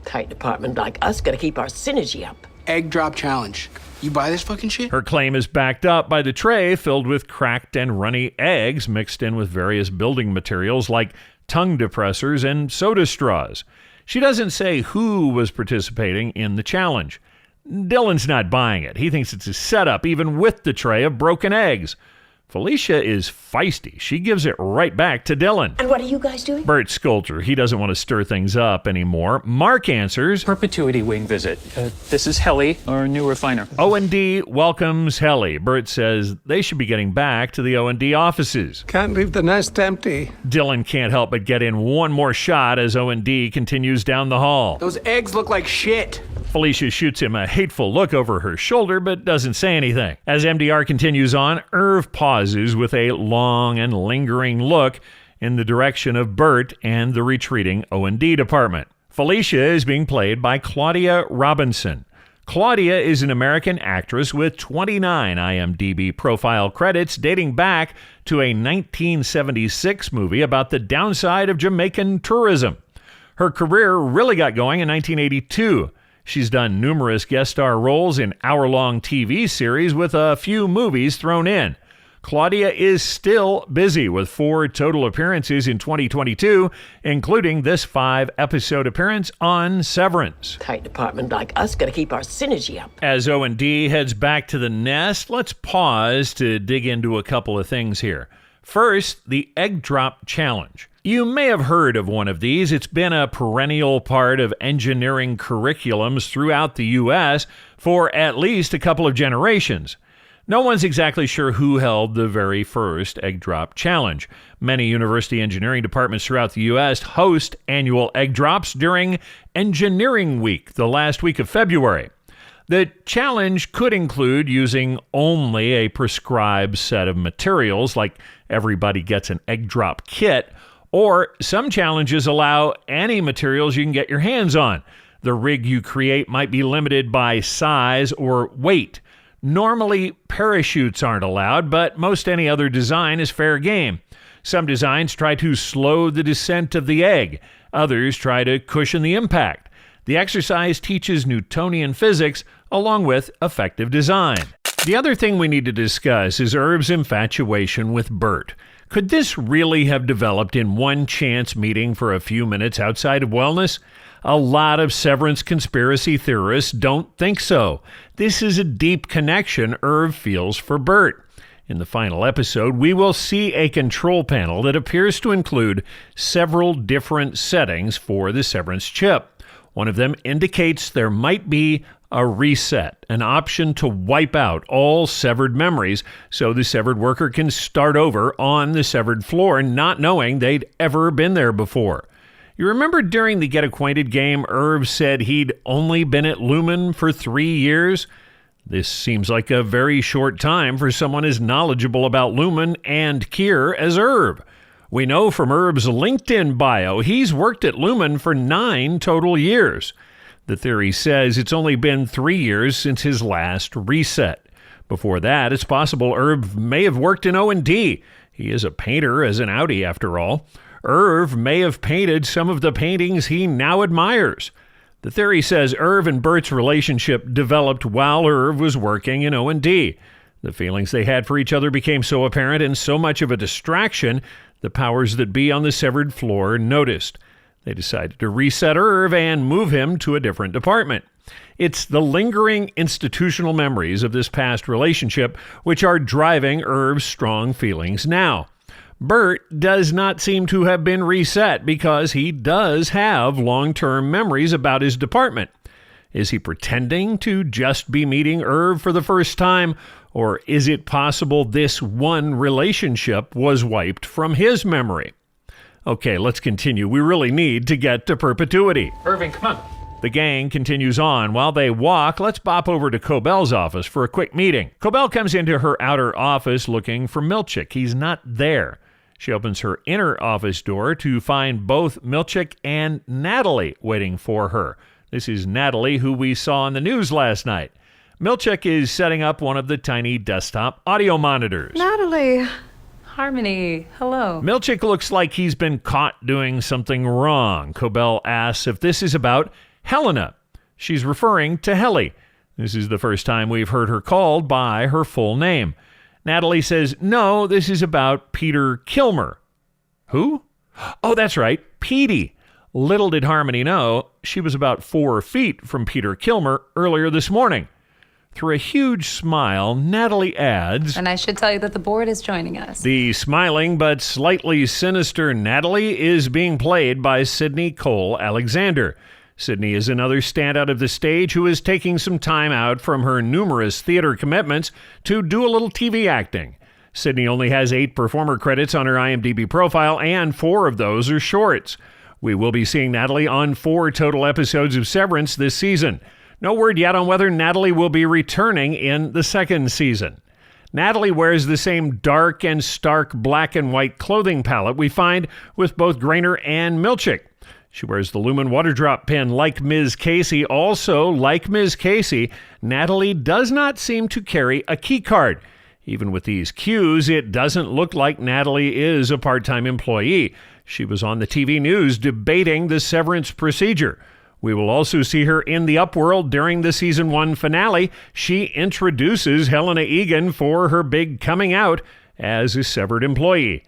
Tight department like us gotta keep our synergy up. Egg drop challenge. You buy this fucking shit? Her claim is backed up by the tray filled with cracked and runny eggs mixed in with various building materials like tongue depressors and soda straws. She doesn't say who was participating in the challenge. Dylan's not buying it. He thinks it's a setup, even with the tray of broken eggs. Felicia is feisty. She gives it right back to Dylan. And what are you guys doing? Bert scolds her. He doesn't want to stir things up anymore. Mark answers. Perpetuity wing visit. This is Helly, our new refiner. O&D welcomes Helly. Bert says they should be getting back to the O&D offices. Can't leave the nest empty. Dylan can't help but get in one more shot as O&D continues down the hall. Those eggs look like shit. Felicia shoots him a hateful look over her shoulder, but doesn't say anything. As MDR continues on, Irv pauses with a long and lingering look in the direction of Bert and the retreating O&D department. Felicia is being played by Claudia Robinson. Claudia is an American actress with 29 IMDb profile credits dating back to a 1976 movie about the downside of Jamaican tourism. Her career really got going in 1982. She's done numerous guest star roles in hour-long TV series with a few movies thrown in. Claudia is still busy with 4 total appearances in 2022, including this 5-episode appearance on Severance. Tight department like us gotta keep our synergy up. As O&D heads back to the nest, let's pause to dig into a couple of things here. First, the egg drop challenge. You may have heard of one of these. It's been a perennial part of engineering curriculums throughout the U.S. for at least a couple of generations. No one's exactly sure who held the very first egg drop challenge. Many university engineering departments throughout the U.S. host annual egg drops during Engineering Week, the last week of February. The challenge could include using only a prescribed set of materials, like everybody gets an egg drop kit, or some challenges allow any materials you can get your hands on. The rig you create might be limited by size or weight. Normally, parachutes aren't allowed, but most any other design is fair game. Some designs try to slow the descent of the egg. Others try to cushion the impact. The exercise teaches Newtonian physics along with effective design. The other thing we need to discuss is Irv's infatuation with Bert. Could this really have developed in one chance meeting for a few minutes outside of wellness? A lot of Severance conspiracy theorists don't think so. This is a deep connection Irv feels for Bert. In the final episode, we will see a control panel that appears to include several different settings for the Severance chip. One of them indicates there might be a reset, an option to wipe out all severed memories so the severed worker can start over on the severed floor, not knowing they'd ever been there before. You remember during the Get Acquainted game, Irv said he'd only been at Lumen for 3 years? This seems like a very short time for someone as knowledgeable about Lumen and Kier as Irv. We know from Irv's LinkedIn bio he's worked at Lumen for 9 total years. The theory says it's only been 3 years since his last reset. Before that, it's possible Irv may have worked in O&D. He is a painter as an Audi, after all. Irv may have painted some of the paintings he now admires. The theory says Irv and Bert's relationship developed while Irv was working in O&D. The feelings they had for each other became so apparent and so much of a distraction, the powers that be on the severed floor noticed. They decided to reset Irv and move him to a different department. It's the lingering institutional memories of this past relationship which are driving Irv's strong feelings now. Bert does not seem to have been reset because he does have long-term memories about his department. Is he pretending to just be meeting Irv for the first time, or is it possible this one relationship was wiped from his memory? Okay, let's continue. We really need to get to Perpetuity. Irving, come on. The gang continues on. While they walk, let's bop over to Cobell's office for a quick meeting. Cobell comes into her outer office looking for Milchick. He's not there. She opens her inner office door to find both Milchick and Natalie waiting for her. This is Natalie, who we saw on the news last night. Milchick is setting up one of the tiny desktop audio monitors. Natalie. Harmony, hello. Milchick looks like he's been caught doing something wrong. Cobell asks if this is about Helena. She's referring to Helly. This is the first time we've heard her called by her full name. Natalie says, no, this is about Peter Kilmer. Who? Oh, that's right, Petey. Little did Harmony know, she was about 4 feet from Peter Kilmer earlier this morning. Through a huge smile, Natalie adds, and I should tell you that the board is joining us. The smiling but slightly sinister Natalie is being played by Sydney Cole Alexander. Sydney is another standout of the stage who is taking some time out from her numerous theater commitments to do a little TV acting. Sydney only has 8 performer credits on her IMDb profile, and 4 of those are shorts. We will be seeing Natalie on 4 total episodes of Severance this season. No word yet on whether Natalie will be returning in the second season. Natalie wears the same dark and stark black and white clothing palette we find with both Grainer and Milchick. She wears the Lumen water drop pin like Ms. Casey. Also, like Ms. Casey, Natalie does not seem to carry a key card. Even with these cues, it doesn't look like Natalie is a part-time employee. She was on the TV news debating the severance procedure. We will also see her in the Upworld during the Season 1 finale. She introduces Helena Eagan for her big coming out as a severed employee.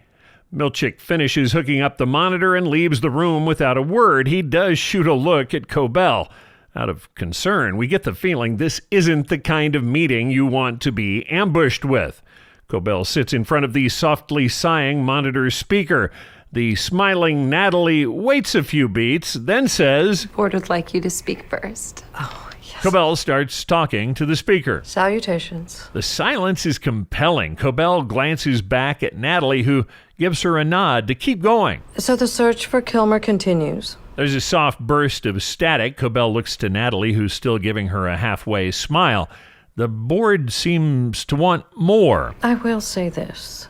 Milchick finishes hooking up the monitor and leaves the room without a word. He does shoot a look at Cobell. Out of concern, we get the feeling this isn't the kind of meeting you want to be ambushed with. Cobell sits in front of the softly sighing monitor speaker. The smiling Natalie waits a few beats, then says, The board would like you to speak first. Oh, yes. Cobell starts talking to the speaker. Salutations. The silence is compelling. Cobell glances back at Natalie, who gives her a nod to keep going. So the search for Kilmer continues. There's a soft burst of static. Cobell looks to Natalie, who's still giving her a halfway smile. The board seems to want more. I will say this,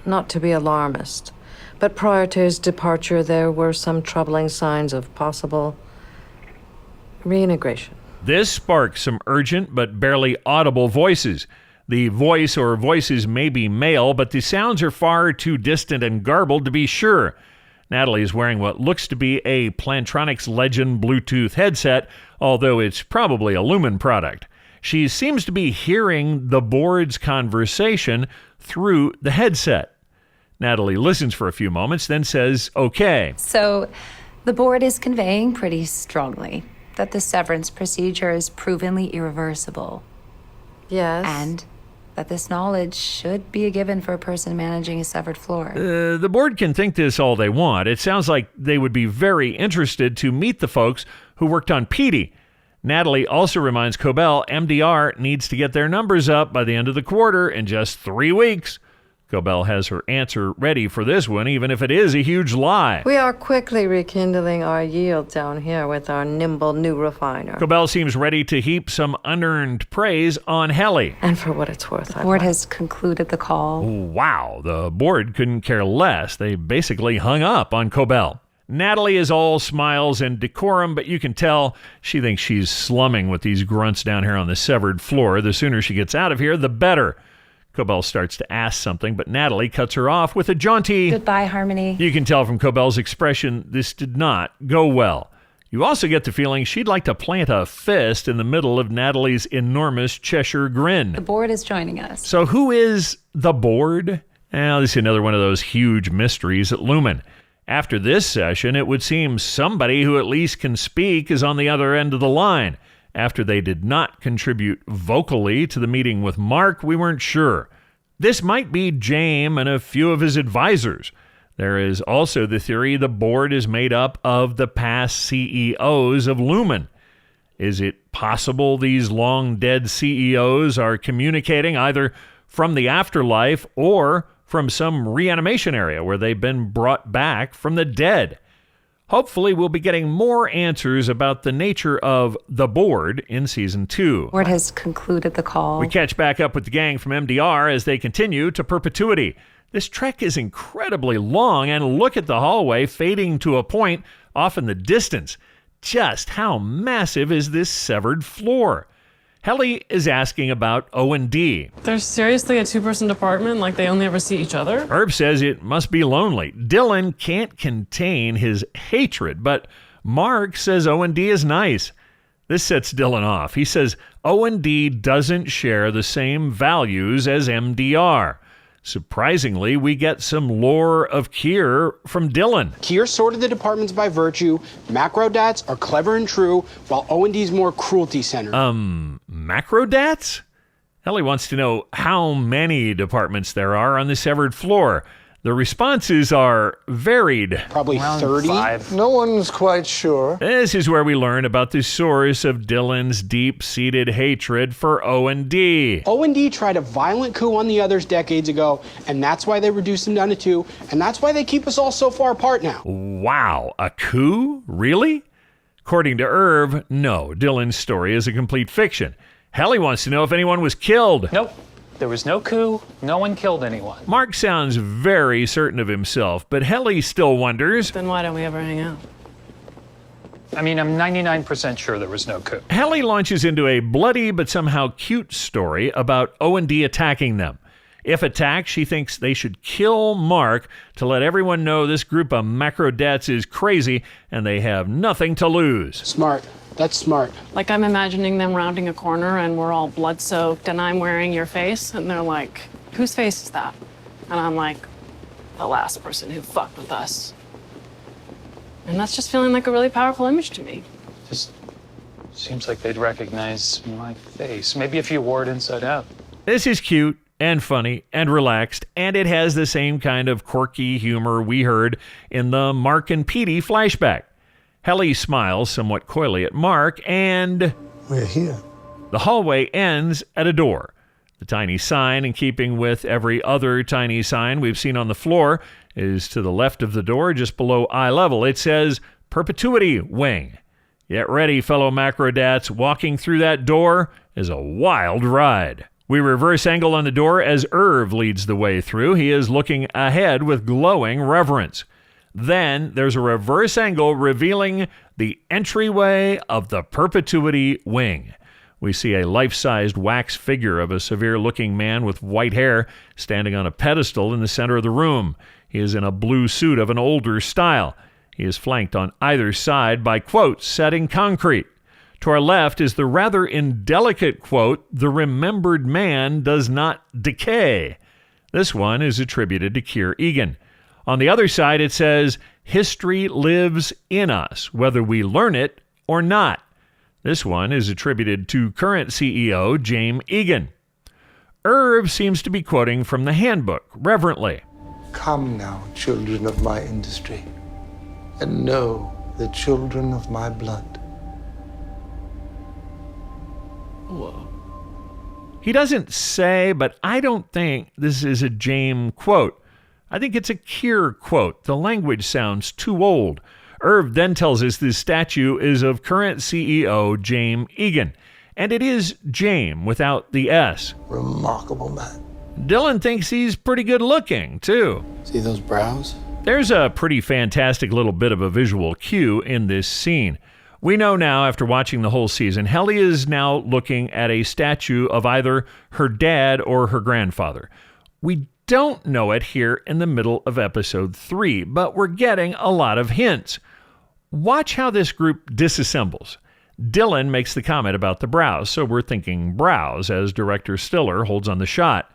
not to be alarmist, but prior to his departure, there were some troubling signs of possible reintegration. This sparks some urgent but barely audible voices. The voice or voices may be male, but the sounds are far too distant and garbled to be sure. Natalie is wearing what looks to be a Plantronics Legend Bluetooth headset, although it's probably a Lumen product. She seems to be hearing the board's conversation through the headset. Natalie listens for a few moments, then says, okay. So The board is conveying pretty strongly that the severance procedure is provenly irreversible. Yes. And that this knowledge should be a given for a person managing a severed floor. The board can think this all they want. It sounds like they would be very interested to meet the folks who worked on Petey. Natalie also reminds Cobell MDR needs to get their numbers up by the end of the quarter in just 3 weeks. Cobell has her answer ready for this one, even if it is a huge lie. We are quickly rekindling our yield down here with our nimble new refiner. Cobell seems ready to heap some unearned praise on Helly. And for what it's worth, The board has concluded the call. Wow, the board couldn't care less. They basically hung up on Cobell. Natalie is all smiles and decorum, but you can tell she thinks she's slumming with these grunts down here on the severed floor. The sooner she gets out of here, the better. Cobell starts to ask something, but Natalie cuts her off with a jaunty, "Goodbye, Harmony." You can tell from Cobell's expression this did not go well. You also get the feeling she'd like to plant a fist in the middle of Natalie's enormous Cheshire grin. The board is joining us. So who is the board? Well, this is another one of those huge mysteries at Lumen. After this session, it would seem somebody who at least can speak is on the other end of the line. After they did not contribute vocally to the meeting with Mark, we weren't sure. This might be James and a few of his advisors. There is also the theory the board is made up of the past CEOs of Lumen. Is it possible these long-dead CEOs are communicating either from the afterlife or from some reanimation area where they've been brought back from the dead? Hopefully, we'll be getting more answers about the nature of the board in Season 2. The board has concluded the call. We catch back up with the gang from MDR as they continue to Perpetuity. This trek is incredibly long, and look at the hallway fading to a point off in the distance. Just how massive is this severed floor? Helly is asking about O&D. There's seriously a two-person department, like they only ever see each other? Herb says it must be lonely. Dylan can't contain his hatred, but Mark says O&D is nice. This sets Dylan off. He says O&D doesn't share the same values as MDR. Surprisingly, we get some lore of Kier from Dylan. Kier sorted the departments by virtue. Macrodats are clever and true, while O&D's more cruelty-centered. Macrodats? Ellie wants to know how many departments there are on the severed floor. The responses are varied. Probably 30. 5. No one's quite sure. This is where we learn about the source of Dylan's deep-seated hatred for O&D. O&D tried a violent coup on the others decades ago, and that's why they reduced them down to 2, and that's why they keep us all so far apart now. Wow, a coup? Really? According to Irv, no, Dylan's story is a complete fiction. Helly wants to know if anyone was killed. Nope. There was no coup. No one killed anyone. Mark sounds very certain of himself, but Helly still wonders. Then why don't we ever hang out? I mean, I'm 99% sure there was no coup. Helly launches into a bloody but somehow cute story about O&D attacking them. If attacked, she thinks they should kill Mark to let everyone know this group of macrodats is crazy and they have nothing to lose. Smart. That's smart. Like, I'm imagining them rounding a corner and we're all blood-soaked and I'm wearing your face, and they're like, whose face is that? And I'm like, the last person who fucked with us. And that's just feeling like a really powerful image to me. Just seems like they'd recognize my face. Maybe if you wore it inside out. This is cute and funny and relaxed, and it has the same kind of quirky humor we heard in the Mark and Petey flashback. Helly smiles somewhat coyly at Mark, and we're here. The hallway ends at a door. The tiny sign, in keeping with every other tiny sign we've seen on the floor, is to the left of the door, just below eye level. It says, Perpetuity Wing. Get ready, fellow macrodats. Walking through that door is a wild ride. We reverse angle on the door as Irv leads the way through. He is looking ahead with glowing reverence. Then there's a reverse angle revealing the entryway of the Perpetuity Wing. We see a life-sized wax figure of a severe-looking man with white hair standing on a pedestal in the center of the room. He is in a blue suit of an older style. He is flanked on either side by quotes set in concrete. To our left is the rather indelicate quote, "The remembered man does not decay." This one is attributed to Kier Eagan. On the other side, it says, History lives in us, whether we learn it or not. This one is attributed to current CEO Kier Eagan. Irv seems to be quoting from the handbook reverently. Come now, children of my industry, and know the children of my blood. Whoa. He doesn't say, but I don't think this is a Kier quote. I think it's a Kier quote. The language sounds too old. Irv then tells us this statue is of current CEO Kier Eagan, and it is James without the S. Remarkable man. Dylan thinks he's pretty good looking, too. See those brows? There's a pretty fantastic little bit of a visual cue in this scene. We know now, after watching the whole season, Helly is now looking at a statue of either her dad or her grandfather. We don't know it here in the middle of episode 3, but we're getting a lot of hints. Watch how this group disassembles. Dylan makes the comment about the brows, so we're thinking brows as director Stiller holds on the shot.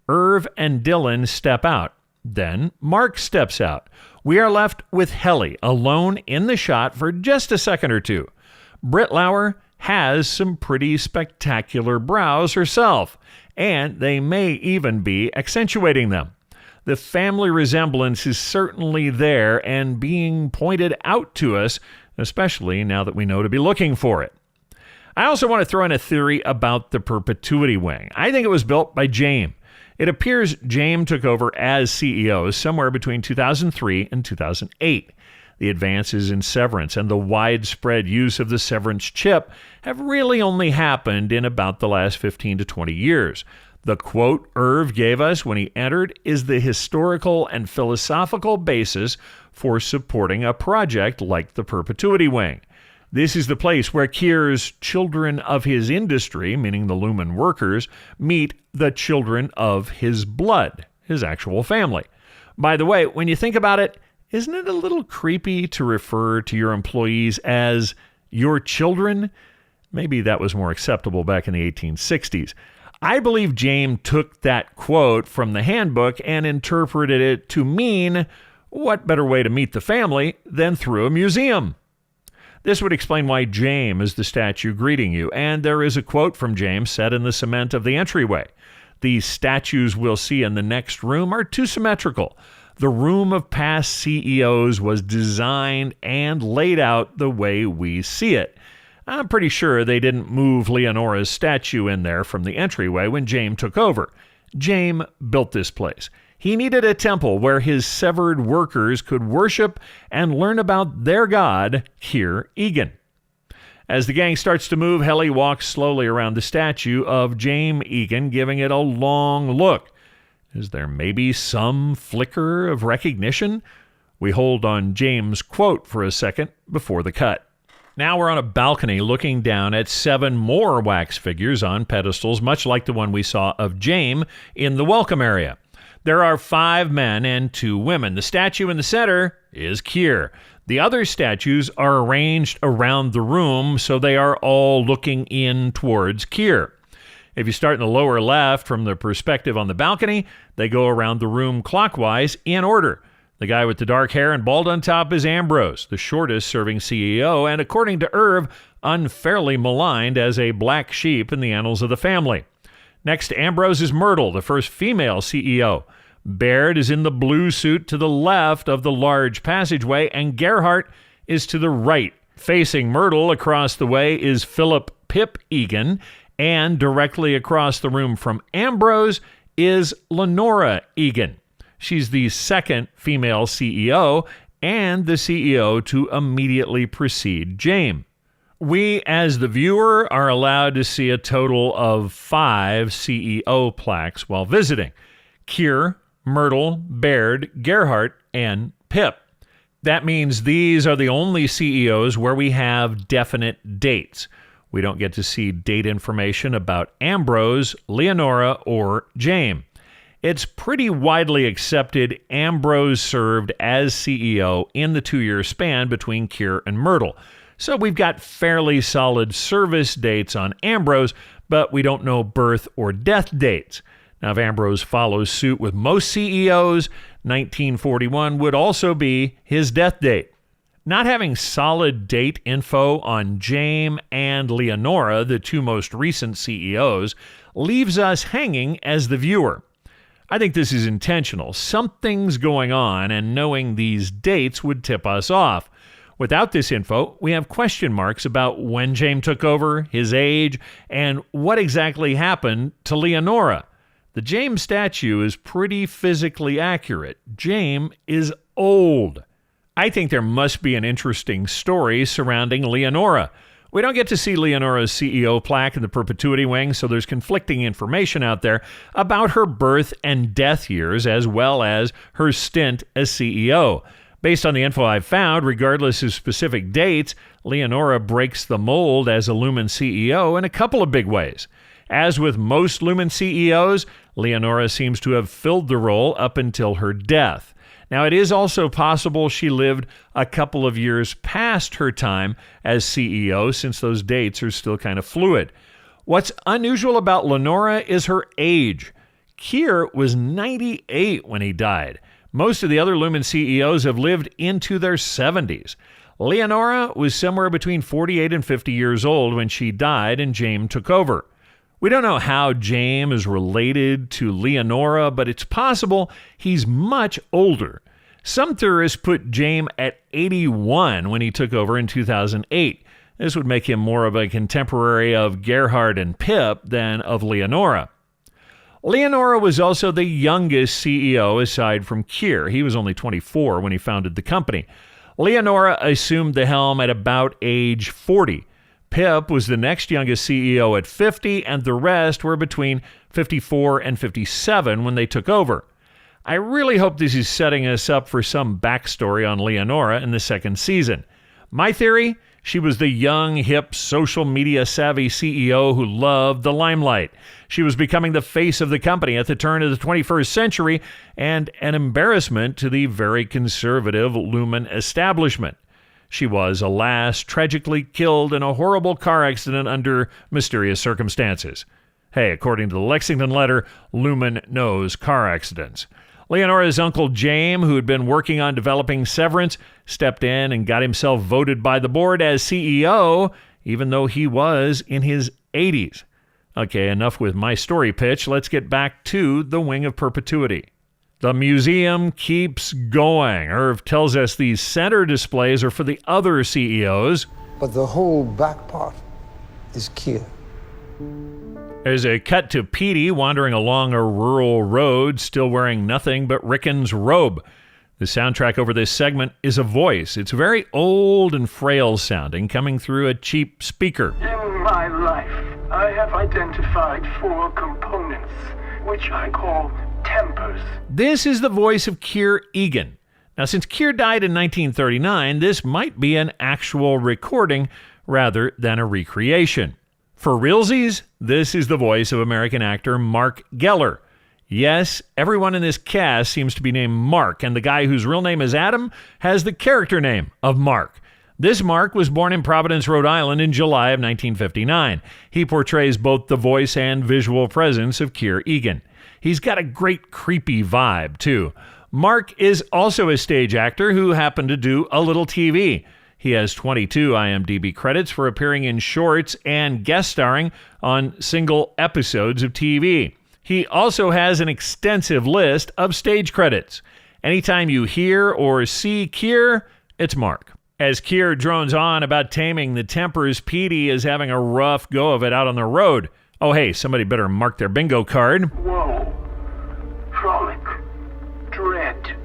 Irv and Dylan step out. Then Mark steps out. We are left with Helly alone in the shot for just a second or two. Britt Lauer has some pretty spectacular brows herself, and they may even be accentuating them. The family resemblance is certainly there and being pointed out to us, especially now that we know to be looking for it. I also want to throw in a theory about the Perpetuity Wing. I think it was built by James. It appears James took over as CEO somewhere between 2003 and 2008. The advances in Severance and the widespread use of the Severance chip have really only happened in about the last 15 to 20 years. The quote Irv gave us when he entered is the historical and philosophical basis for supporting a project like the Perpetuity Wing. This is the place where Kier's children of his industry, meaning the Lumen workers, meet the children of his blood, his actual family. By the way, when you think about it, isn't it a little creepy to refer to your employees as your children? Maybe that was more acceptable back in the 1860s. I believe James took that quote from the handbook and interpreted it to mean, what better way to meet the family than through a museum? This would explain why James is the statue greeting you, and there is a quote from James set in the cement of the entryway. The statues we'll see in the next room are too symmetrical. The room of past CEOs was designed and laid out the way we see it. I'm pretty sure they didn't move Leonora's statue in there from the entryway when James took over. James built this place. He needed a temple where his severed workers could worship and learn about their god, Kier Eagan. As the gang starts to move, Helly walks slowly around the statue of Kier Eagan, giving it a long look. Is there maybe some flicker of recognition? We hold on James' quote for a second before the cut. Now we're on a balcony looking down at 7 more wax figures on pedestals, much like the one we saw of James in the welcome area. There are 5 men and 2 women. The statue in the center is Kier. The other statues are arranged around the room, so they are all looking in towards Kier. If you start in the lower left from the perspective on the balcony, they go around the room clockwise in order. The guy with the dark hair and bald on top is Ambrose, the shortest serving CEO, and according to Irv, unfairly maligned as a black sheep in the annals of the family. Next to Ambrose is Myrtle, the first female CEO. Baird is in the blue suit to the left of the large passageway, and Gerhardt is to the right. Facing Myrtle across the way is Philip Pip Eagan, and directly across the room from Ambrose is Lenora Eagan. She's the second female CEO and the CEO to immediately precede James. We, as the viewer, are allowed to see a total of 5 CEO plaques while visiting. Kier, Myrtle, Baird, Gerhardt, and Pip. That means these are the only CEOs where we have definite dates. We don't get to see date information about Ambrose, Leonora, or James. It's pretty widely accepted Ambrose served as CEO in the 2-year span between Kier and Myrtle. So we've got fairly solid service dates on Ambrose, but we don't know birth or death dates. Now, if Ambrose follows suit with most CEOs, 1941 would also be his death date. Not having solid date info on James and Leonora, the two most recent CEOs, leaves us hanging as the viewer. I think this is intentional. Something's going on, and knowing these dates would tip us off. Without this info, we have question marks about when James took over, his age, and what exactly happened to Leonora. The James statue is pretty physically accurate. James is old. I think there must be an interesting story surrounding Leonora. We don't get to see Leonora's CEO plaque in the Perpetuity Wing, so there's conflicting information out there about her birth and death years, as well as her stint as CEO. Based on the info I've found, regardless of specific dates, Leonora breaks the mold as a Lumen CEO in a couple of big ways. As with most Lumen CEOs, Leonora seems to have filled the role up until her death. Now, it is also possible she lived a couple of years past her time as CEO, since those dates are still kind of fluid. What's unusual about Leonora is her age. Kier was 98 when he died. Most of the other Lumen CEOs have lived into their 70s. Leonora was somewhere between 48 and 50 years old when she died and James took over. We don't know how James is related to Leonora, but it's possible he's much older. Some theorists put James at 81 when he took over in 2008. This would make him more of a contemporary of Gerhard and Pip than of Leonora. Leonora was also the youngest CEO aside from Kier. He was only 24 when he founded the company. Leonora assumed the helm at about age 40. Pip was the next youngest CEO at 50, and the rest were between 54 and 57 when they took over. I really hope this is setting us up for some backstory on Leonora in the second season. My theory? She was the young, hip, social media savvy CEO who loved the limelight. She was becoming the face of the company at the turn of the 21st century and an embarrassment to the very conservative Lumen establishment. She was, alas, tragically killed in a horrible car accident under mysterious circumstances. Hey, according to the Lexington letter, Lumen knows car accidents. Leonora's uncle James, who had been working on developing Severance, stepped in and got himself voted by the board as CEO, even though he was in his 80s. Okay, enough with my story pitch. Let's get back to the Wing of Perpetuity. The museum keeps going. Irv tells us these center displays are for the other CEOs. But the whole back part is Kier. There's a cut to Petey wandering along a rural road, still wearing nothing but Rickon's robe. The soundtrack over this segment is a voice. It's very old and frail sounding, coming through a cheap speaker. In my life, I have identified 4 components, which I call tempers. This is the voice of Kier Eagan. Now, since Kier died in 1939, this might be an actual recording rather than a recreation. For realsies, this is the voice of American actor Mark Geller. Yes, everyone in this cast seems to be named Mark, and the guy whose real name is Adam has the character name of Mark. This Mark was born in Providence, Rhode Island in July of 1959. He portrays both the voice and visual presence of Kier Eagan. He's got a great creepy vibe, too. Mark is also a stage actor who happened to do a little TV. He has 22 IMDb credits for appearing in shorts and guest starring on single episodes of TV. He also has an extensive list of stage credits. Anytime you hear or see Kier, it's Mark. As Kier drones on about taming the tempers, Petey is having a rough go of it out on the road. Oh, hey, somebody better mark their bingo card. Woe, frolic, dread,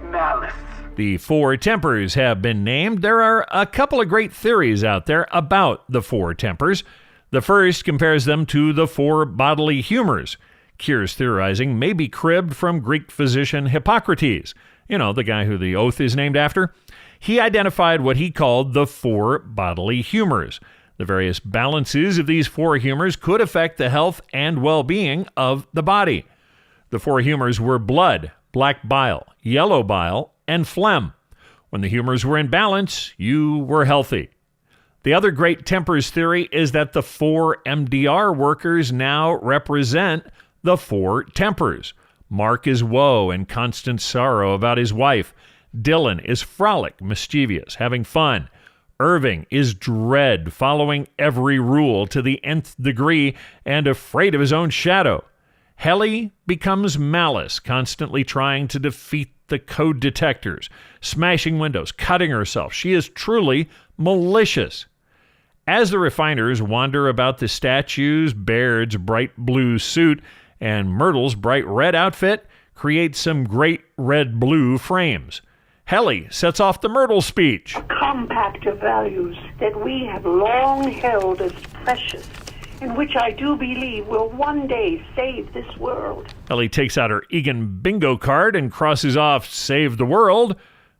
malice. The 4 tempers have been named. There are a couple of great theories out there about the 4 tempers. The first compares them to the 4 bodily humors. Kier's theorizing may be cribbed from Greek physician Hippocrates. You know, the guy who the oath is named after. He identified what he called the 4 bodily humors. The various balances of these 4 humors could affect the health and well-being of the body. The 4 humors were blood, black bile, yellow bile, and phlegm. When the humors were in balance, you were healthy. The other great tempers theory is that the 4 MDR workers now represent the 4 tempers. Mark is woe and constant sorrow about his wife. Dylan is frolic, mischievous, having fun. Irving is dread, following every rule to the nth degree and afraid of his own shadow. Helly becomes malice, constantly trying to defeat the code detectors, smashing windows, cutting herself. She is truly malicious. As the refiners wander about the statues, Baird's bright blue suit and Myrtle's bright red outfit create some great red-blue frames. Helly sets off the Myrtle speech. A compact of values that we have long held as precious, and which I do believe will one day save this world. Helly takes out her Eagan bingo card and crosses off Save the World.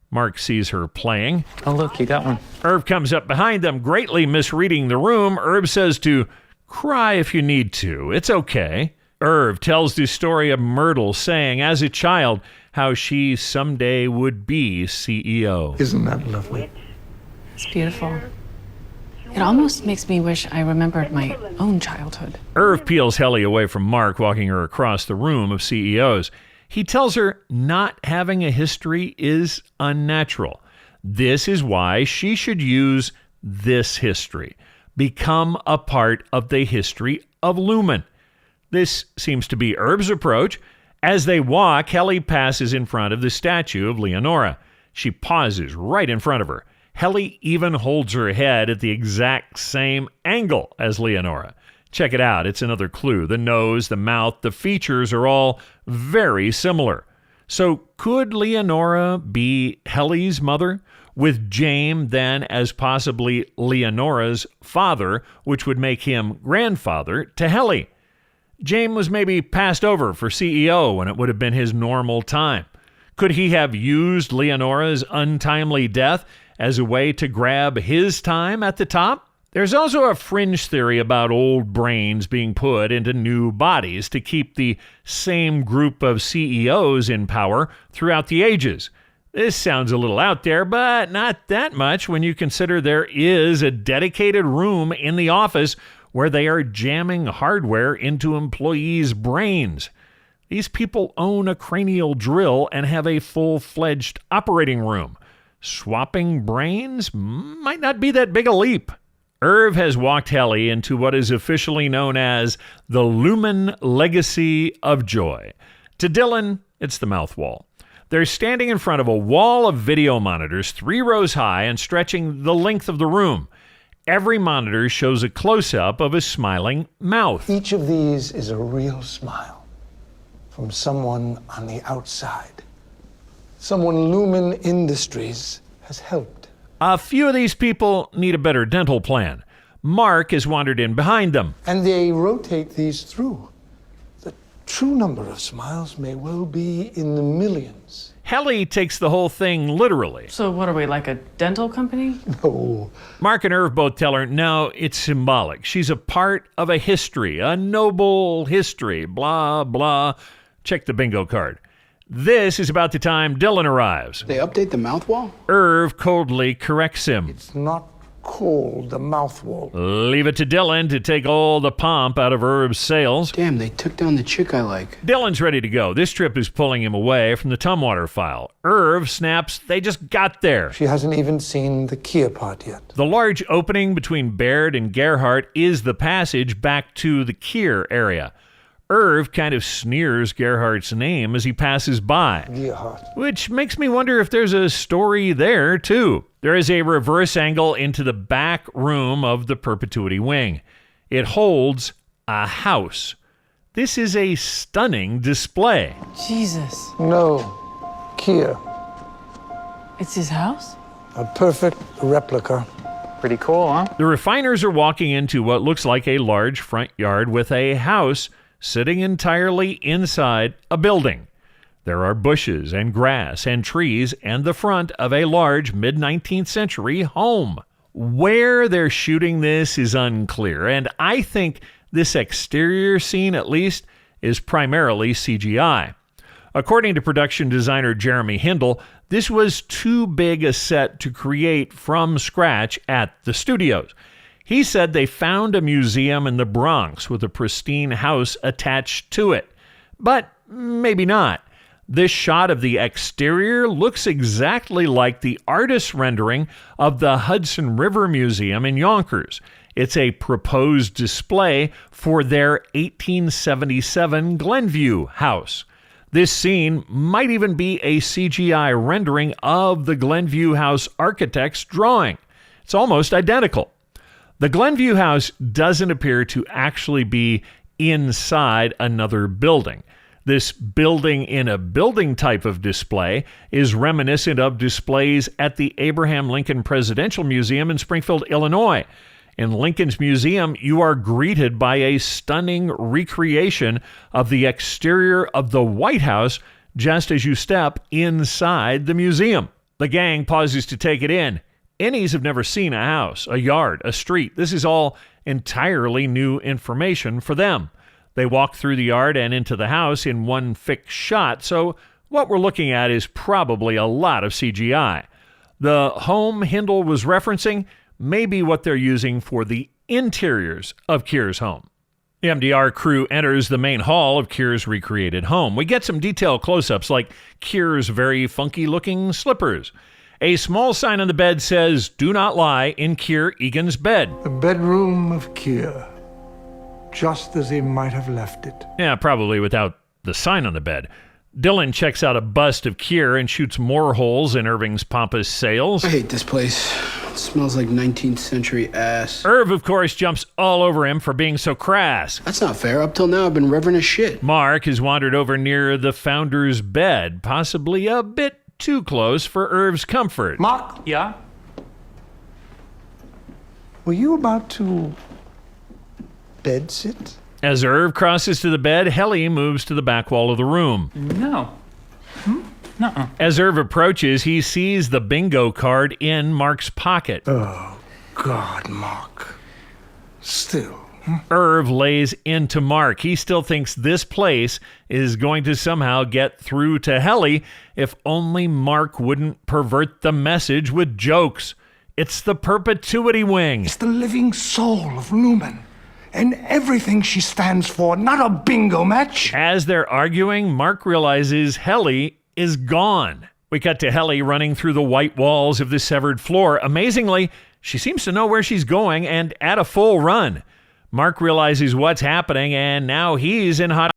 Mark sees her playing. Oh, look, you got one. Irv comes up behind them, greatly misreading the room. Irv says to cry if you need to. It's okay. Irv tells the story of Myrtle saying, as a child, how she someday would be CEO. Isn't that lovely? It's beautiful. It almost makes me wish I remembered my own childhood. Irv peels Helly away from Mark, walking her across the room of CEOs. He tells her not having a history is unnatural. This is why she should use this history. Become a part of the history of Lumen. This seems to be Irv's approach. As they walk, Helly passes in front of the statue of Leonora. She pauses right in front of her. Helly even holds her head at the exact same angle as Leonora. Check it out. It's another clue. The nose, the mouth, the features are all very similar. So could Leonora be Helly's mother, with James then as possibly Leonora's father, which would make him grandfather to Helly? James was maybe passed over for CEO when it would have been his normal time. Could he have used Leonora's untimely death as a way to grab his time at the top? There's also a fringe theory about old brains being put into new bodies to keep the same group of CEOs in power throughout the ages. This sounds a little out there, but not that much when you consider there is a dedicated room in the office where they are jamming hardware into employees' brains. These people own a cranial drill and have a full-fledged operating room. Swapping brains might not be that big a leap. Irv has walked Helly into what is officially known as the Lumen Legacy of Joy. To Dylan, it's the mouth wall. They're standing in front of a wall of video monitors 3 rows high and stretching the length of the room. Every monitor shows a close-up of a smiling mouth. Each of these is a real smile from someone on the outside. Someone Lumen Industries has helped. A few of these people need a better dental plan. Mark has wandered in behind them. And they rotate these through. The true number of smiles may well be in the millions. Helly takes the whole thing literally. So what are we, like a dental company? No. Mark and Irv both tell her, no, it's symbolic. She's a part of a history, a noble history, blah, blah. Check the bingo card. This is about the time Dylan arrives. They update the mouth wall? Irv coldly corrects him. It's not called the mouth wall. Leave it to Dylan to take all the pomp out of Irv's sails. Damn, they took down the chick I like. Dylan's ready to go. This trip is pulling him away from the Tumwater file. Irv snaps, they just got there. She hasn't even seen the Kier part yet. The large opening between Baird and Gerhardt is the passage back to the Kier area. Irv kind of sneers Gerhardt's name as he passes by, Gerhardt. Which makes me wonder if there's a story there, too. There is a reverse angle into the back room of the Perpetuity wing. It holds a house. This is a stunning display. Jesus. No, Kier. It's his house? A perfect replica. Pretty cool, huh? The refiners are walking into what looks like a large front yard with a house sitting entirely inside a building. There are bushes and grass and trees and the front of a large mid-19th century home. Where they're shooting this is unclear, and I think this exterior scene, at least, is primarily CGI. According to production designer Jeremy Hindle, this was too big a set to create from scratch at the studios. He said they found a museum in the Bronx with a pristine house attached to it. But Maybe not. This shot of the exterior looks exactly like the artist's rendering of the Hudson River Museum in Yonkers. It's a proposed display for their 1877 Glenview house. This scene might even be a CGI rendering of the Glenview house architect's drawing. It's almost identical. The Glenview house doesn't appear to actually be inside another building. This building in a building type of display is reminiscent of displays at the Abraham Lincoln Presidential Museum in Springfield, Illinois. In Lincoln's museum, you are greeted by a stunning recreation of the exterior of the White House just as you step inside the museum. The gang pauses to take it in. Innies have never seen a house, a yard, a street. This is all entirely new information for them. They walk through the yard and into the house in one fixed shot, so what we're looking at is probably a lot of CGI. The home Hindle was referencing may be what they're using for the interiors of Kier's home. The MDR crew enters the main hall of Kier's recreated home. We get some detailed close-ups like Kier's very funky-looking slippers. A small sign on the bed says, "Do not lie in Kier Eagan's bed." The bedroom of Kier, just as he might have left it. Yeah, probably without the sign on the bed. Dylan checks out a bust of Kier and shoots more holes in Irving's pompous sails. I hate this place. It smells like 19th century ass. Irv, of course, jumps all over him for being so crass. That's not fair. Up till now, I've been reverent as shit. Mark has wandered over near the founder's bed, possibly a bit too close for Irv's comfort. Mark? Yeah? Were you about to bed sit? As Irv crosses to the bed, Helly moves to the back wall of the room. No. Nuh-uh. As Irv approaches, he sees the bingo card in Mark's pocket. Oh, God, Mark. Still. Irv lays into Mark. He still thinks this place is going to somehow get through to Helly if only Mark wouldn't pervert the message with jokes. It's the Perpetuity Wing. It's the living soul of Lumen. And everything she stands for, not a bingo match. As they're arguing, Mark realizes Helly is gone. We cut to Helly running through the white walls of the severed floor. Amazingly, she seems to know where she's going and at a full run. Mark realizes what's happening, and now he's in hot